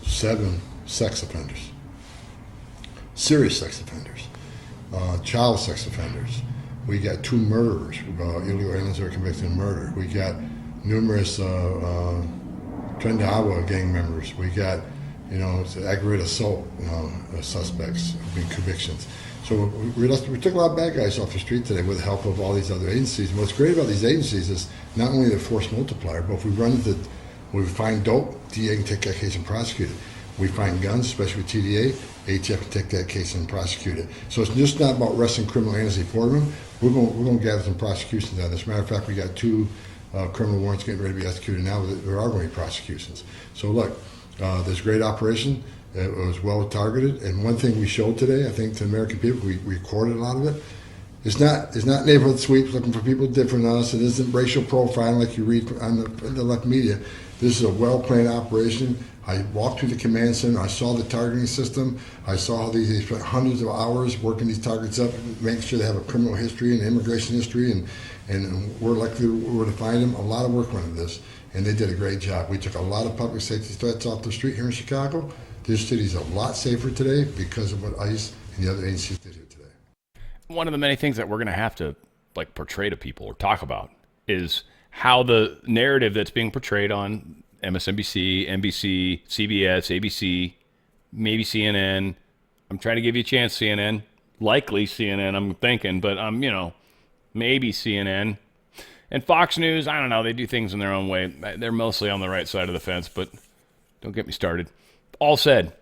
7 sex offenders, serious sex offenders, child sex offenders. We got 2 murderers, illegal aliens that are convicted of murder. We got numerous Trendawa gang members. We got, aggravated assault suspects, convictions. So we took a lot of bad guys off the street today with the help of all these other agencies. And what's great about these agencies is not only the force multiplier, but if we find dope, DA can take that case and prosecute it. We find guns, especially with TDA, ATF can take that case and prosecute it. So it's just not about arresting criminal aliens for them. We're going to gather some prosecutions out of this. As a matter of fact, we got 2 criminal warrants getting ready to be executed now. There are going to be prosecutions. So look, this great operation, it was well targeted. And one thing we showed today, I think, to the American people, we recorded a lot of it. It's not neighborhood sweeps looking for people different than us. It isn't racial profiling like you read on the left media. This is a well-planned operation. I walked through the command center. I saw the targeting system. I saw how they spent hundreds of hours working these targets up, making sure they have a criminal history and immigration history, and we're likely to find them. A lot of work went into this, and they did a great job. We took a lot of public safety threats off the street here in Chicago. This city's a lot safer today because of what ICE and the other agencies did here today. One of the many things that we're going to have to portray to people or talk about is how the narrative that's being portrayed on MSNBC, NBC, CBS, ABC, maybe CNN. I'm trying to give you a chance, CNN. Likely CNN, I'm thinking, but maybe CNN. And Fox News, I don't know. They do things in their own way. They're mostly on the right side of the fence, but don't get me started. All said,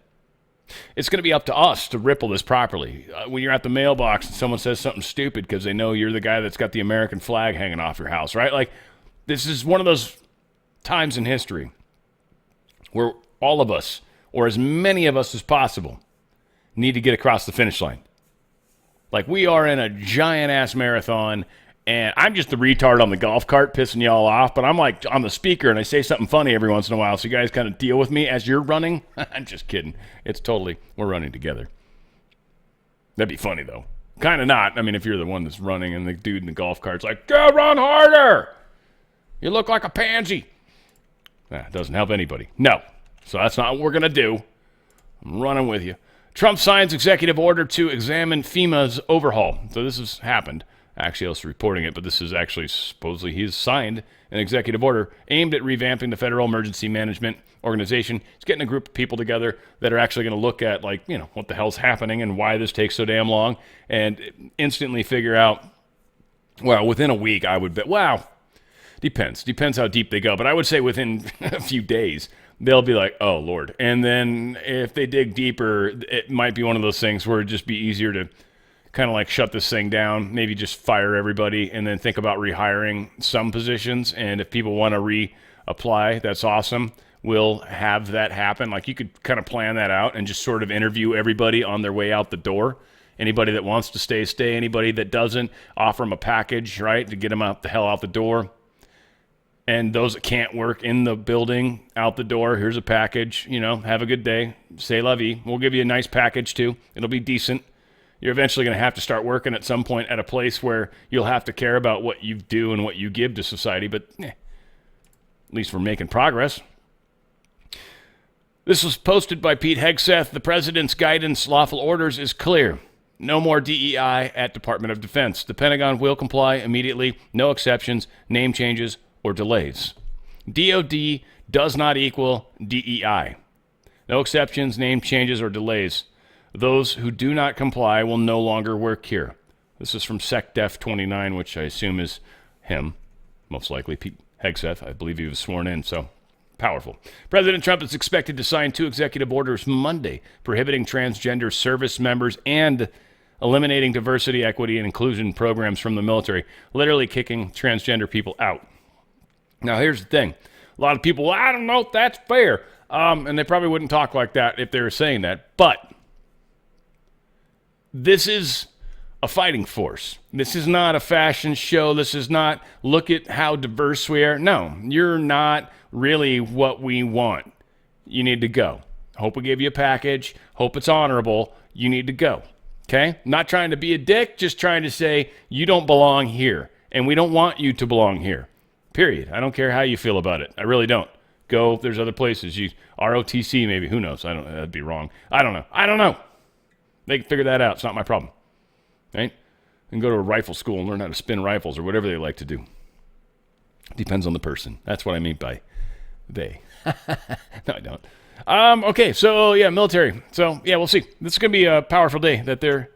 it's going to be up to us to ripple this properly. When you're at the mailbox and someone says something stupid because they know you're the guy that's got the American flag hanging off your house, right? This is one of those times in history where all of us, or as many of us as possible, need to get across the finish line. We are in a giant-ass marathon, and I'm just the retard on the golf cart pissing y'all off, but I'm on the speaker, and I say something funny every once in a while, so you guys kind of deal with me as you're running. I'm just kidding. We're running together. That'd be funny, though. Kind of not. I mean, if you're the one that's running, and the dude in the golf cart's like, go run harder! You look like a pansy. That doesn't help anybody. No. So that's not what we're going to do. I'm running with you. Trump signs executive order to examine FEMA's overhaul. So this has happened. Actually, I was reporting it, but this is actually supposedly he's signed an executive order aimed at revamping the Federal Emergency Management Organization. He's getting a group of people together that are actually going to look at, what the hell's happening and why this takes so damn long, and instantly figure out, within a week, I would bet, Depends how deep they go. But I would say within a few days, they'll be like, oh, Lord. And then if they dig deeper, it might be one of those things where it'd just be easier to kind of shut this thing down, maybe just fire everybody and then think about rehiring some positions. And if people want to reapply, that's awesome. We'll have that happen. You could kind of plan that out and just sort of interview everybody on their way out the door. Anybody that wants to stay, stay. Anybody that doesn't, offer them a package, right, to get them out the hell out the door. And those that can't work in the building, out the door, here's a package, have a good day, say la vie. We'll give you a nice package too. It'll be decent. You're eventually going to have to start working at some point at a place where you'll have to care about what you do and what you give to society, but at least we're making progress. This was posted by Pete Hegseth. The president's guidance, lawful orders is clear. No more DEI at Department of Defense. The Pentagon will comply immediately, no exceptions, name changes, or delays. DOD does not equal DEI. No exceptions, name changes, or delays. Those who do not comply will no longer work here. This is from SecDef 29, which I assume is him, most likely Pete Hegseth. I believe he was sworn in, so powerful. President Trump is expected to sign 2 executive orders Monday prohibiting transgender service members and eliminating diversity, equity, and inclusion programs from the military, literally kicking transgender people out. Now, here's the thing. A lot of people, I don't know if that's fair. And they probably wouldn't talk like that if they were saying that. But this is a fighting force. This is not a fashion show. This is not, look at how diverse we are. No, you're not really what we want. You need to go. Hope we give you a package. Hope it's honorable. You need to go. Okay? Not trying to be a dick, just trying to say you don't belong here. And we don't want you to belong here. Period. I don't care how you feel about it. I really don't. Go. There's other places. ROTC maybe. Who knows? That'd be wrong. I don't know. They can figure that out. It's not my problem. Right? And go to a rifle school and learn how to spin rifles or whatever they like to do. Depends on the person. That's what I mean by they. No, I don't. Okay. So yeah, military. So yeah, we'll see. This is going to be a powerful day that they're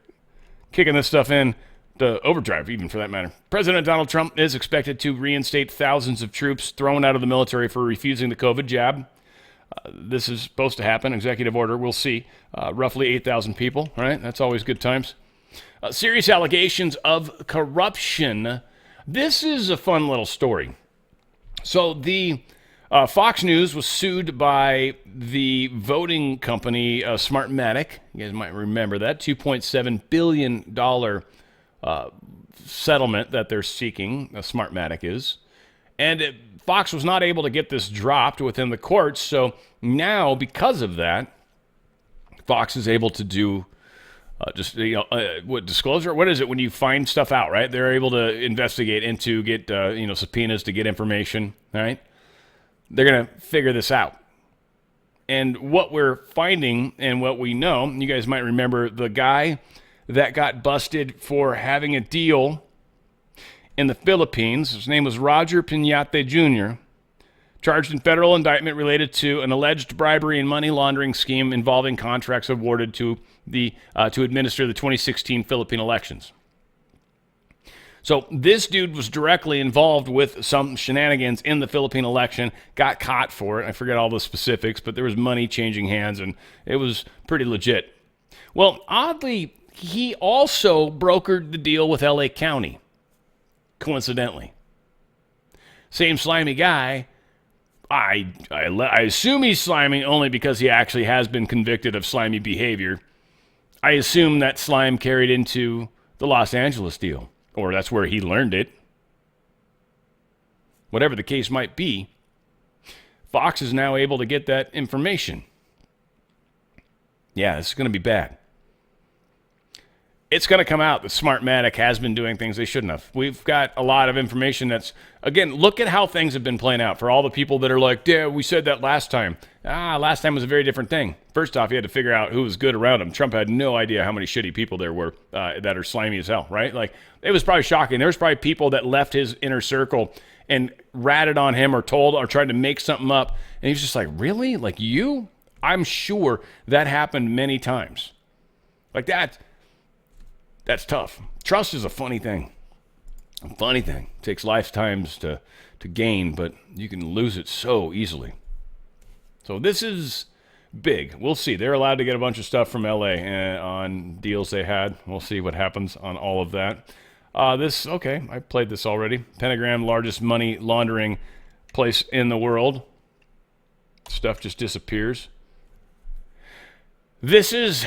kicking this stuff in. The overdrive, even for that matter. President Donald Trump is expected to reinstate thousands of troops thrown out of the military for refusing the COVID jab. This is supposed to happen. Executive order, we'll see. Roughly 8,000 people, right? That's always good times. Serious allegations of corruption. This is a fun little story. So the Fox News was sued by the voting company Smartmatic. You guys might remember that. $2.7 billion settlement that they're seeking, Smartmatic is. And Fox was not able to get this dropped within the courts, so now, because of that, Fox is able to do what disclosure? What is it when you find stuff out, right? They're able to investigate into, get subpoenas to get information, right? They're going to figure this out. And what we're finding and what we know, you guys might remember the guy that got busted for having a deal in the Philippines. His name was Roger Piñate Jr., charged in federal indictment related to an alleged bribery and money laundering scheme involving contracts awarded to administer the 2016 Philippine elections. So this dude was directly involved with some shenanigans in the Philippine election, got caught for it. I forget all the specifics, but there was money changing hands, and it was pretty legit. Well, oddly, he also brokered the deal with LA County, coincidentally. Same slimy guy. I assume he's slimy only because he actually has been convicted of slimy behavior. I assume that slime carried into the Los Angeles deal, or that's where he learned it. Whatever the case might be, Fox is now able to get that information. Yeah, this is going to be bad. It's going to come out that Smartmatic has been doing things they shouldn't have. We've got a lot of information that's, again, look at how things have been playing out. For all the people that are like, yeah, we said that last time. Last time was a very different thing. First off, you had to figure out who was good around him. Trump had no idea how many shitty people there were that are slimy as hell, right? Like, it was probably shocking. There was probably people that left his inner circle and ratted on him or told or tried to make something up. And he was just like, really? Like you? I'm sure that happened many times. Like that. That's tough. Trust is a funny thing. A funny thing. It takes lifetimes to gain, but you can lose it so easily. So this is big. We'll see. They're allowed to get a bunch of stuff from LA on deals they had. We'll see what happens on all of that. Okay, I played this already. Pentagram, largest money laundering place in the world. Stuff just disappears. This is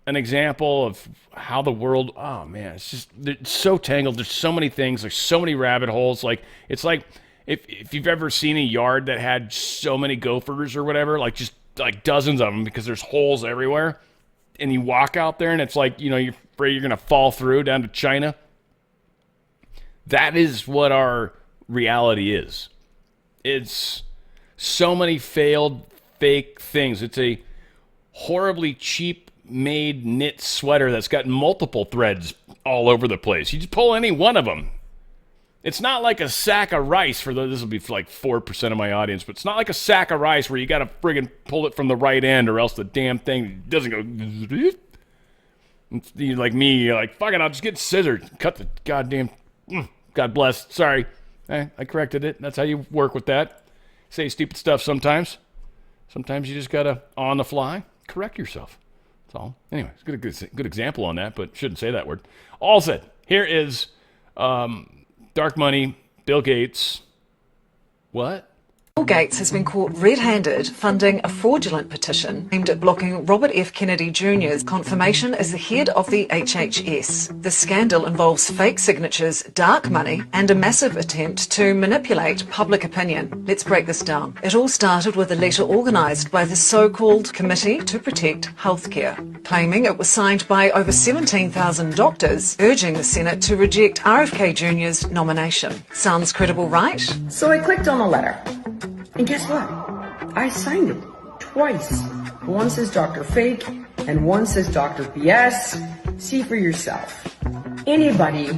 an example of how the world, oh man, it's so tangled. There's so many things. There's so many rabbit holes. Like, it's like if you've ever seen a yard that had so many gophers or whatever, like just like dozens of them because there's holes everywhere. And you walk out there and it's like, you're afraid you're going to fall through down to China. That is what our reality is. It's so many failed fake things. It's a horribly cheap made knit sweater that's got multiple threads all over the place. You just pull any one of them. It's not like a sack of rice this will be for like 4% of my audience, but it's not like a sack of rice where you got to friggin' pull it from the right end or else the damn thing doesn't go. You're like me, you're like, fuck it, I'll just get scissors. Cut the goddamn, God bless, sorry. I corrected it. That's how you work with that. Say stupid stuff sometimes. Sometimes you just got to, on the fly, correct yourself. That's all. Anyway, it's a good example on that, but shouldn't say that word. All said, here is dark money, Bill Gates. What? Bill Gates has been caught red-handed funding a fraudulent petition aimed at blocking Robert F. Kennedy Jr.'s confirmation as the head of the HHS. The scandal involves fake signatures, dark money, and a massive attempt to manipulate public opinion. Let's break this down. It all started with a letter organised by the so-called Committee to Protect Healthcare, claiming it was signed by over 17,000 doctors, urging the Senate to reject RFK Jr.'s nomination. Sounds credible, right? So I clicked on the letter. And guess what? I signed it twice. One says Dr. Fake and one says Dr. BS. See for yourself. Anybody,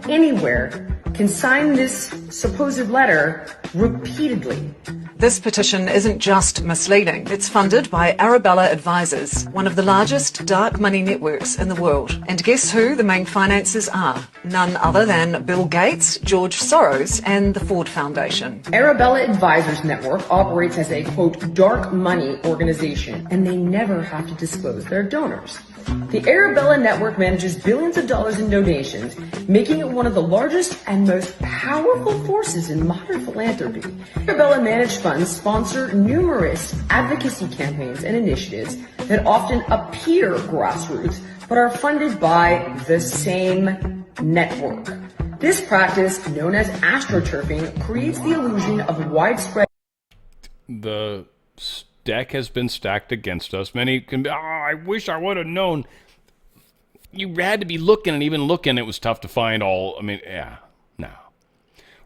anywhere, can sign this supposed letter repeatedly. This petition isn't just misleading. It's funded by Arabella Advisors, one of the largest dark money networks in the world. And guess who the main financiers are? None other than Bill Gates, George Soros, and the Ford Foundation. Arabella Advisors Network operates as a, quote, dark money organization, and they never have to disclose their donors. The Arabella Network manages billions of dollars in donations, making it one of the largest and most powerful forces in modern philanthropy. Arabella managed funds sponsor numerous advocacy campaigns and initiatives that often appear grassroots, but are funded by the same network. This practice, known as astroturfing, creates the illusion of widespread... The deck has been stacked against us. Many can be, I wish I would have known. You had to be looking, and even looking, it was tough to find all. I mean, yeah, no.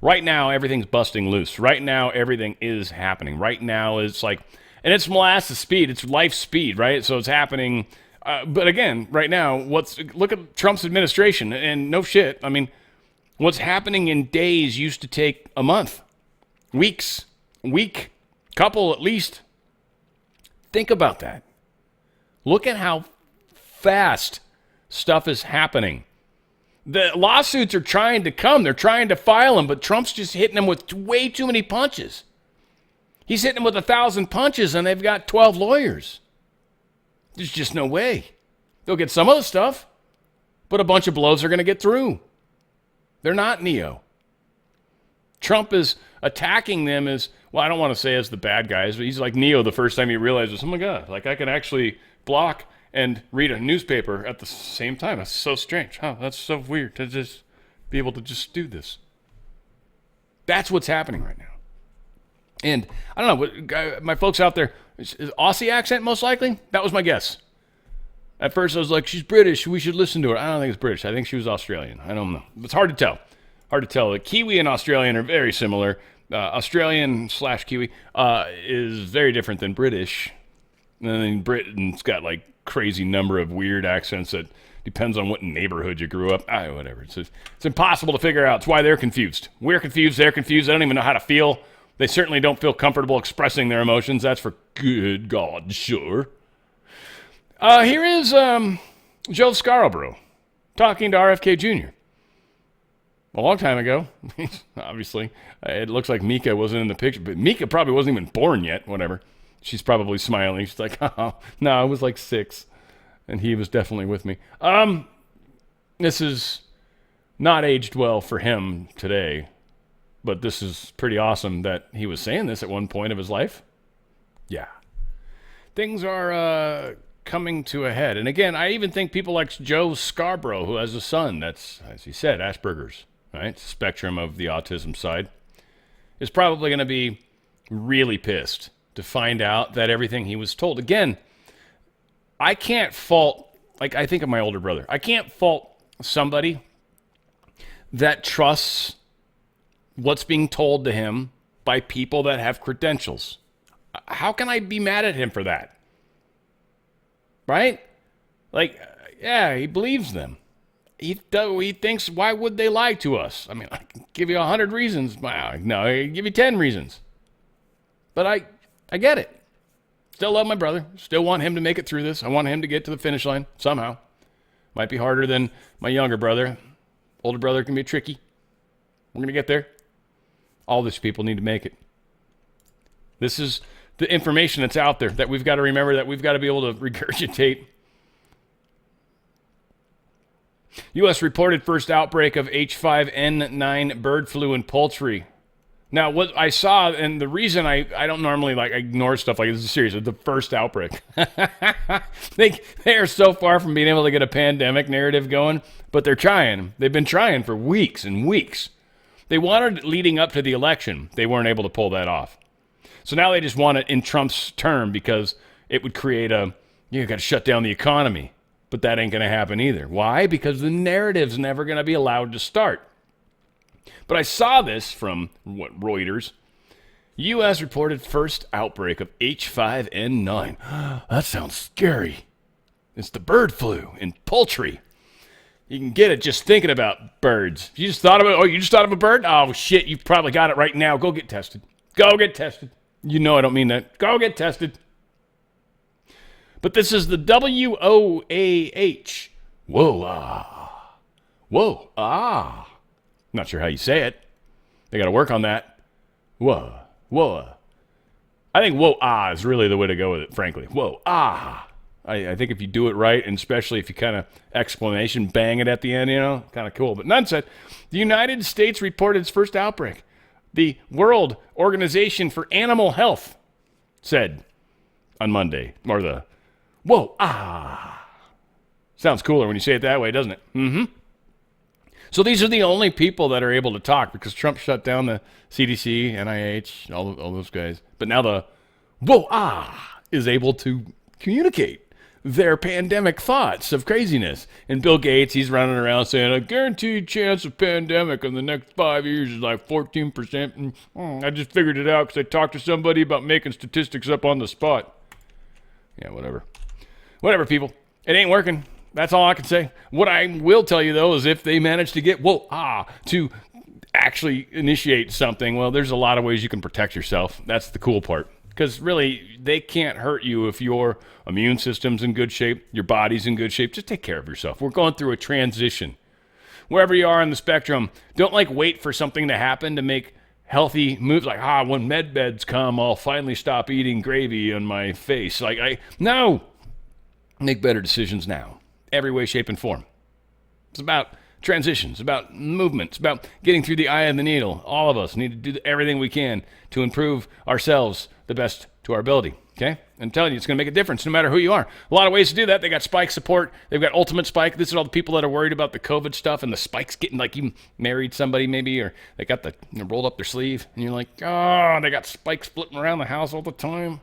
Right now, everything's busting loose. Right now, everything is happening. Right now, it's like, and it's molasses speed. It's life speed, right? So it's happening. But again, right now, look at Trump's administration, and no shit. I mean, what's happening in days used to take a month, weeks, week, couple at least. Think about that. Look at how fast stuff is happening. The lawsuits are trying to come. They're trying to file them, but Trump's just hitting them with way too many punches. He's hitting them with 1,000 punches, and they've got 12 lawyers. There's just no way. They'll get some of the stuff, but a bunch of blows are going to get through. They're not Neo. Trump is attacking them as, well, I don't want to say as the bad guys, but he's like Neo the first time he realizes, oh my God, like I can actually block and read a newspaper at the same time. That's so strange. Huh, that's so weird to just be able to just do this. That's what's happening right now. And I don't know, my folks out there, is Aussie accent most likely? That was my guess. At first I was like, she's British, we should listen to her. I don't think it's British. I think she was Australian. I don't know. It's hard to tell. Hard to tell. The Kiwi and Australian are very similar. Australian/Kiwi is very different than British. And then Britain's got like crazy number of weird accents that depends on what neighborhood you grew up. Whatever. It's impossible to figure out. It's why they're confused. We're confused. They're confused. I don't even know how to feel. They certainly don't feel comfortable expressing their emotions. That's for good God sure. Here is Joe Scarborough talking to RFK Jr. A long time ago, obviously. It looks like Mika wasn't in the picture, but Mika probably wasn't even born yet, whatever. She's probably smiling. She's like, oh, no, I was like 6, and he was definitely with me. This is not aged well for him today, but this is pretty awesome that he was saying this at one point of his life. Yeah. Things are coming to a head. And again, I even think people like Joe Scarborough, who has a son that's, as he said, Asperger's, right? Spectrum of the autism side, is probably going to be really pissed to find out that everything he was told. Again, I can't fault, like I think of my older brother, I can't fault somebody that trusts what's being told to him by people that have credentials. How can I be mad at him for that? Right? Like, yeah, he believes them. He thinks, why would they lie to us? I mean, I can give you 100 reasons. No, I can give you 10 reasons. But I get it. Still love my brother. Still want him to make it through this. I want him to get to the finish line somehow. Might be harder than my younger brother. Older brother can be tricky. We're going to get there. All these people need to make it. This is the information that's out there that we've got to remember, that we've got to be able to regurgitate. U.S. reported first outbreak of H5N9 bird flu in poultry. Now, what I saw, and the reason I don't normally ignore stuff like this is serious, the first outbreak. They are so far from being able to get a pandemic narrative going, but they're trying. They've been trying for weeks and weeks. They wanted it leading up to the election. They weren't able to pull that off. So now they just want it in Trump's term because it would create you got to shut down the economy. But that ain't going to happen either. Why? Because the narrative's never going to be allowed to start. But I saw this from, Reuters. U.S. reported first outbreak of H5N9. That sounds scary. It's the bird flu in poultry. You can get it just thinking about birds. You just thought of a bird? Oh, shit, you've probably got it right now. Go get tested. Go get tested. You know I don't mean that. Go get tested. But this is the WOAH. Whoa, Not sure how you say it. They got to work on that. Whoa. I think whoa, is really the way to go with it, frankly. Whoa, I think if you do it right, and especially if you kind of explanation bang it at the end, kind of cool. But none said, the United States reported its first outbreak. The World Organization for Animal Health said on Monday, or the, whoa, sounds cooler when you say it that way, doesn't it? Mm-hmm. So these are the only people that are able to talk because Trump shut down the CDC, NIH, all those guys. But now the is able to communicate their pandemic thoughts of craziness. And Bill Gates, he's running around saying, a guaranteed chance of pandemic in the next 5 years is like 14%. And I just figured it out because I talked to somebody about making statistics up on the spot. Yeah, whatever. Whatever, people. It ain't working. That's all I can say. What I will tell you, though, is if they manage to get to actually initiate something, well, there's a lot of ways you can protect yourself. That's the cool part. Because really, they can't hurt you if your immune system's in good shape, your body's in good shape. Just take care of yourself. We're going through a transition. Wherever you are on the spectrum, don't wait for something to happen to make healthy moves. When med beds come, I'll finally stop eating gravy on my face. No! Make better decisions now. Every way, shape, and form. It's about transitions, about movement. It's about getting through the eye of the needle. All of us need to do everything we can to improve ourselves the best to our ability. Okay? I'm telling you, it's going to make a difference no matter who you are. A lot of ways to do that. They got Spike support. They've got Ultimate Spike. This is all the people that are worried about the COVID stuff and the spikes getting, you married somebody maybe, or they got rolled up their sleeve, and you're like, they got spikes flitting around the house all the time.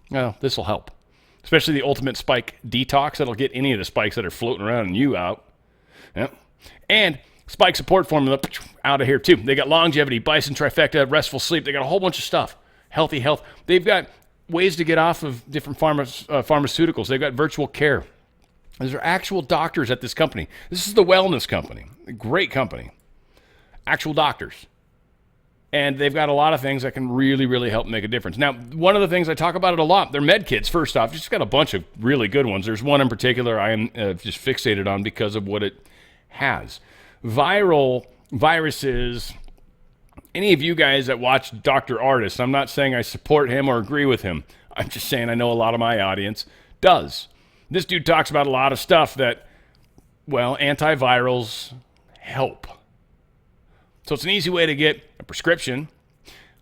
Well, this will help. Especially the Ultimate Spike Detox. That'll get any of the spikes that are floating around and you out. Yep. And Spike Support Formula out of here, too. They got longevity, bison trifecta, restful sleep. They got a whole bunch of stuff. Healthy health. They've got ways to get off of different pharmaceuticals. They've got virtual care. These are actual doctors at this company. This is the wellness company. A great company. Actual doctors. And they've got a lot of things that can really, really help make a difference. Now, one of the things I talk about it a lot, they're med kits, first off. Just got a bunch of really good ones. There's one in particular I am just fixated on because of what it has. Viral viruses, any of you guys that watch Dr. Artist, I'm not saying I support him or agree with him. I'm just saying I know a lot of my audience does. This dude talks about a lot of stuff that, antivirals help. So it's an easy way to get a prescription,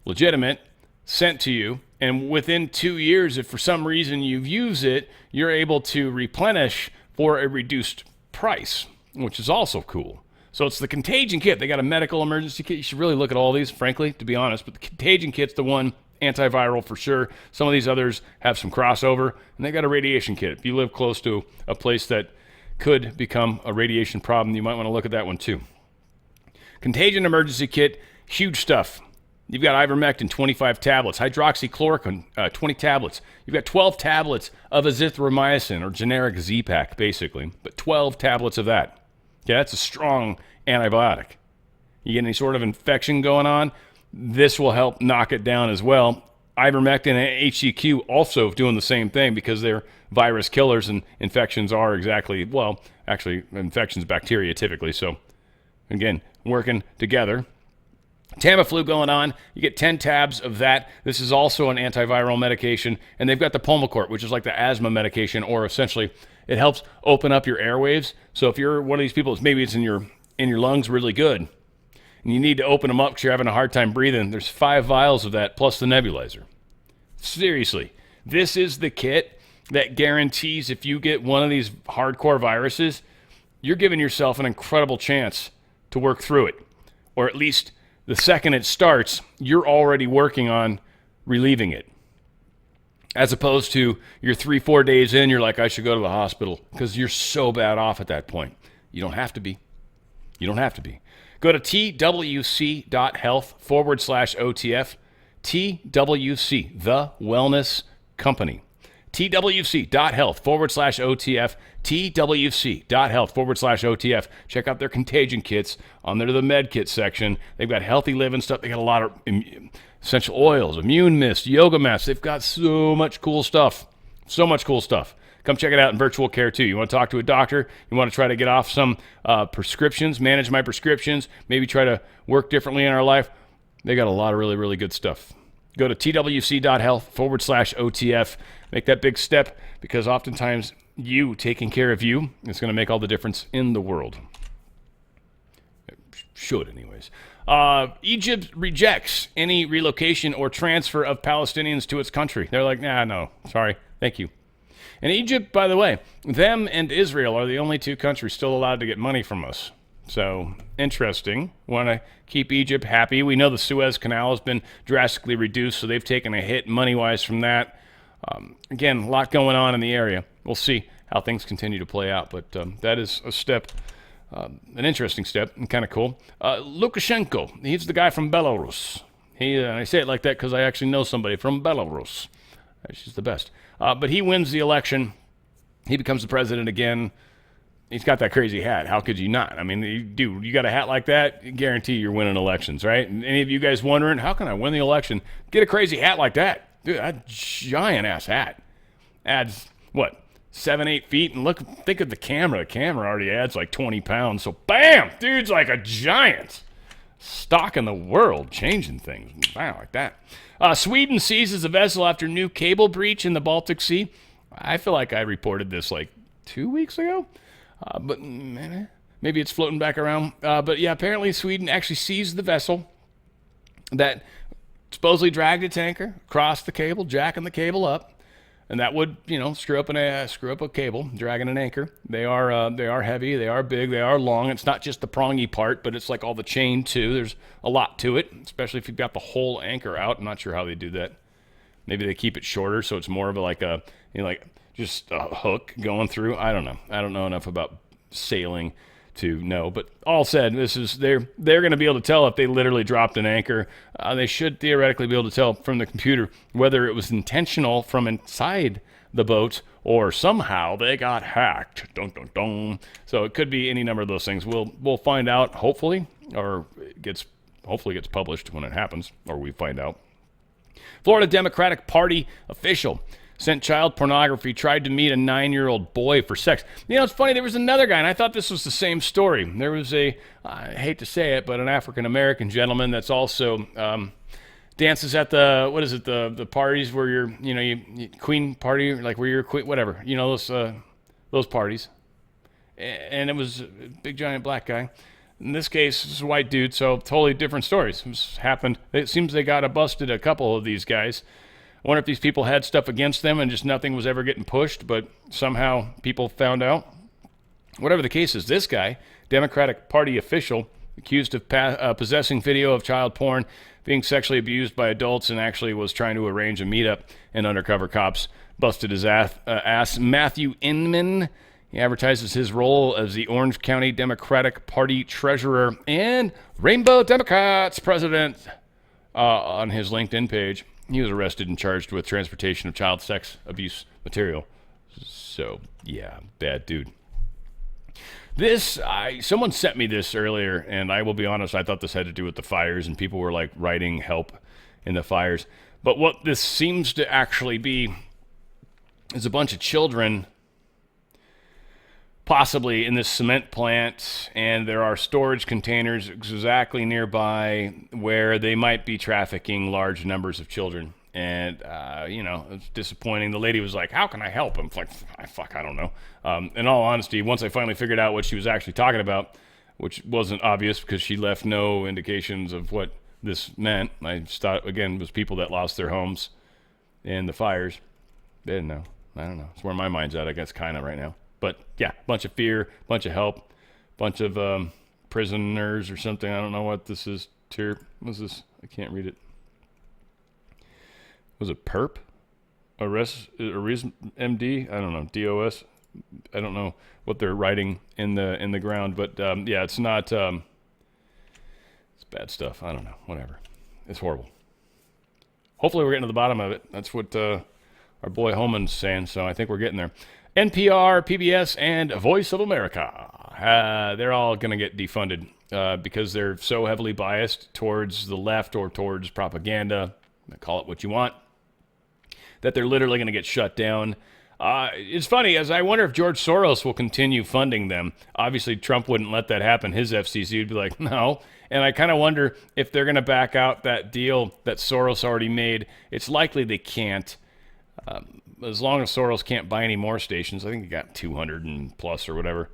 legitimate, sent to you. And within 2 years, if for some reason you've used it, you're able to replenish for a reduced price, which is also cool. So it's the Contagion Kit. They got a medical emergency kit. You should really look at all these, frankly, to be honest. But the Contagion Kit's the one, antiviral for sure. Some of these others have some crossover. And they got a radiation kit. If you live close to a place that could become a radiation problem, you might want to look at that one too. Contagion Emergency Kit, huge stuff. You've got ivermectin, 25 tablets, hydroxychloroquine, 20 tablets. You've got 12 tablets of azithromycin, or generic Z-Pak, basically, but 12 tablets of that. Okay, that's a strong antibiotic. You get any sort of infection going on, this will help knock it down as well. Ivermectin and HCQ also doing the same thing because they're virus killers, and infections are infections bacteria typically, so again, working together. Tamiflu going on. You get 10 tabs of that. This is also an antiviral medication. And they've got the Pulmicort, which is like the asthma medication, or essentially it helps open up your airwaves. So if you're one of these people, maybe it's in your lungs really good, and you need to open them up because you're having a hard time breathing, there's 5 vials of that plus the nebulizer. Seriously, this is the kit that guarantees if you get one of these hardcore viruses, you're giving yourself an incredible chance to work through it. Or at least the second it starts, you're already working on relieving it. As opposed to you're 3-4 days in, you're like, I should go to the hospital, because you're so bad off at that point. You don't have to be. You don't have to be. Go to twc.health/OTF. TWC, the wellness company. twc.health/OTF. twc.health/OTF. Check out their contagion kits under the med kit section. They've got healthy living stuff. They got a lot of essential oils, immune mist, yoga mats. They've got so much cool stuff. So much cool stuff. Come check it out in virtual care too. You want to talk to a doctor? You want to try to get off some prescriptions, manage my prescriptions, maybe try to work differently in our life? They got a lot of really, really good stuff. Go to twc.health/OTF. Make that big step, because oftentimes you taking care of you is going to make all the difference in the world. It should, anyways. Egypt rejects any relocation or transfer of Palestinians to its country. They're like, nah, no, sorry, thank you. And Egypt, by the way, them and Israel are the only two countries still allowed to get money from us. So, interesting. Want to keep Egypt happy. We know the Suez Canal has been drastically reduced, so they've taken a hit money-wise from that. Again, a lot going on in the area. We'll see how things continue to play out, but that is a step, an interesting step, and kind of cool. Lukashenko, he's the guy from Belarus. I say it like that because I actually know somebody from Belarus. She's the best. But he wins the election. He becomes the president again. He's got that crazy hat. How could you not? I mean, dude, you got a hat like that, guarantee you're winning elections, right? And any of you guys wondering, how can I win the election? Get a crazy hat like that. Dude, that giant-ass hat adds, 7-8 feet? And think of the camera. The camera already adds like 20 pounds. So, bam! Dude's like a giant. Stock in the world, changing things. Wow, like that. Sweden seizes a vessel after new cable breach in the Baltic Sea. I feel like I reported this like 2 weeks ago. But maybe it's floating back around. But yeah, apparently Sweden actually seized the vessel that supposedly dragged a tanker across the cable, jacking the cable up, and that would, screw up a cable, dragging an anchor. They are heavy, they are big, they are long. It's not just the prongy part, but it's like all the chain too. There's a lot to it, especially if you've got the whole anchor out. I'm not sure how they do that. Maybe they keep it shorter, so it's more of just a hook going through. I don't know. I don't know enough about sailing to know. But all said, they're going to be able to tell if they literally dropped an anchor. They should theoretically be able to tell from the computer whether it was intentional from inside the boat or somehow they got hacked. Dun, dun, dun. So it could be any number of those things. We'll find out, hopefully, or hopefully gets published when it happens, or we find out. Florida Democratic Party official sent child pornography, tried to meet a 9-year-old boy for sex. It's funny, there was another guy, and I thought this was the same story. There was I hate to say it, but an African-American gentleman that's also dances at the parties where you queen party, like where you're queen, whatever, those parties. And it was a big, giant black guy. In this case, it's a white dude, so totally different stories. This happened. It seems they got busted a couple of these guys. I wonder if these people had stuff against them and just nothing was ever getting pushed, but somehow people found out. Whatever the case is, this guy, Democratic Party official, accused of possessing video of child porn, being sexually abused by adults, and actually was trying to arrange a meetup, and undercover cops busted his ass. Matthew Inman, he advertises his role as the Orange County Democratic Party treasurer and Rainbow Democrats president on his LinkedIn page. He was arrested and charged with transportation of child sex abuse material. So, yeah, bad dude. Someone sent me this earlier, and I will be honest, I thought this had to do with the fires, and people were like writing help in the fires. But what this seems to actually be is a bunch of children possibly in this cement plant, and there are storage containers exactly nearby where they might be trafficking large numbers of children. And, it's disappointing. The lady was like, how can I help? I'm like, I don't know. In all honesty, once I finally figured out what she was actually talking about, which wasn't obvious because she left no indications of what this meant, I thought, again, it was people that lost their homes in the fires. They didn't know. I don't know. It's where my mind's at, I guess, kind of right now. But, yeah, bunch of fear, bunch of help, bunch of prisoners or something. I don't know what this is. What's this? I can't read it. Was it PERP? Arrest MD? I don't know. DOS? I don't know what they're writing in the ground. But, yeah, it's not... it's bad stuff. I don't know. Whatever. It's horrible. Hopefully we're getting to the bottom of it. That's what our boy Holman's saying, so I think we're getting there. NPR, PBS, and Voice of America. They're all going to get defunded because they're so heavily biased towards the left or towards propaganda, call it what you want, that they're literally going to get shut down. It's funny, as I wonder if George Soros will continue funding them. Obviously, Trump wouldn't let that happen. His FCC would be like, no. And I kind of wonder if they're going to back out that deal that Soros already made. It's likely they can't. As long as Soros can't buy any more stations. I think he got 200 and plus or whatever.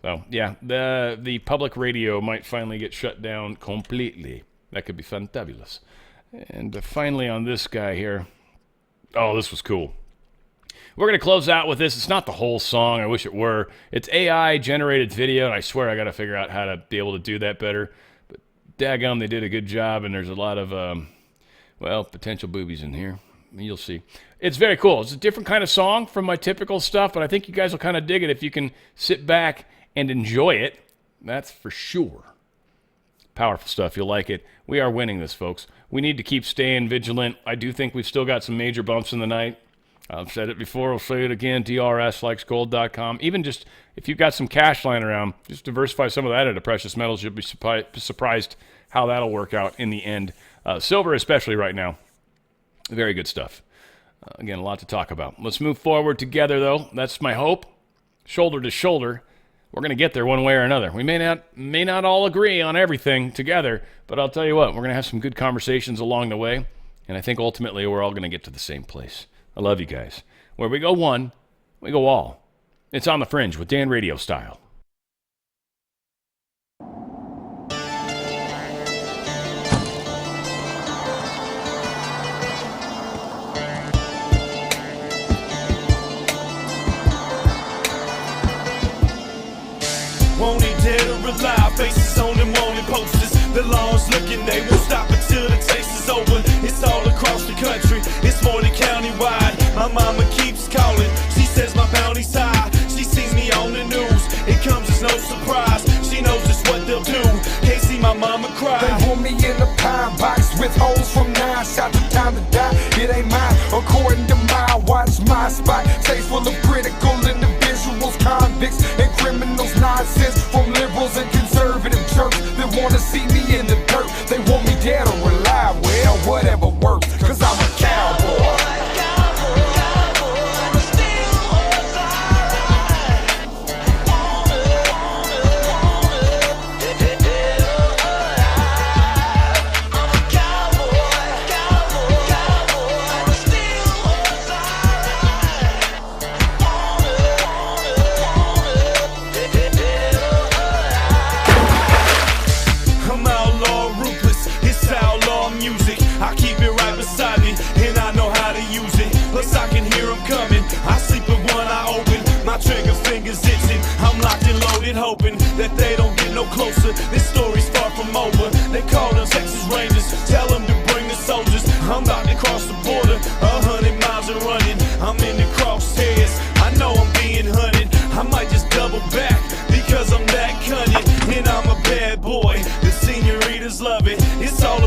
So, yeah, the public radio might finally get shut down completely. That could be fantabulous. And finally on this guy here. Oh, this was cool. We're going to close out with this. It's not the whole song. I wish it were. It's AI-generated video, and I swear I got to figure out how to be able to do that better. But daggum, they did a good job, and there's a lot of, potential boobies in here. You'll see. It's very cool. It's a different kind of song from my typical stuff, but I think you guys will kind of dig it if you can sit back and enjoy it. That's for sure. Powerful stuff. You'll like it. We are winning this, folks. We need to keep staying vigilant. I do think we've still got some major bumps in the night. I've said it before, I'll say it again, drslikesgold.com. Even just, if you've got some cash lying around, just diversify some of that into precious metals. You'll be surprised how that'll work out in the end. Silver especially right now. Very good stuff. Again, a lot to talk about. Let's move forward together, though. That's my hope. Shoulder to shoulder. We're going to get there one way or another. We may not all agree on everything together, but I'll tell you what, we're going to have some good conversations along the way, and I think ultimately we're all going to get to the same place. I love you guys. Where we go one, we go all. It's On the Fringe with Dan Radio Style. Wanted dead or alive, faces on them wanted posters. The law's looking, they won't stop until the taste is over. It's all across the country, it's more than countywide. My mama keeps calling, she says my bounty's high. She sees me on the news, it comes as no surprise. She knows just what they'll do, can't see my mama cry. They want me in a pine box with holes from 9 shots of time to die. It ain't mine, according to my watch, my spot. Stays full of critical individuals, convicts and criminals. Nonsense from liberals and conservative jerks that wanna see me in the dirt. They want me dead or alive, well, whatever works, cause I'm a cowboy. I can hear them coming. I sleep with one eye open. My trigger fingers itching. I'm locked and loaded, hoping that they don't get no closer. This story's far from over. They call them Texas Rangers. Tell them to bring the soldiers. I'm about to cross the border. 100 miles and running. I'm in the crosshairs. I know I'm being hunted. I might just double back because I'm that cunning. And I'm a bad boy. The senoritas love it. It's all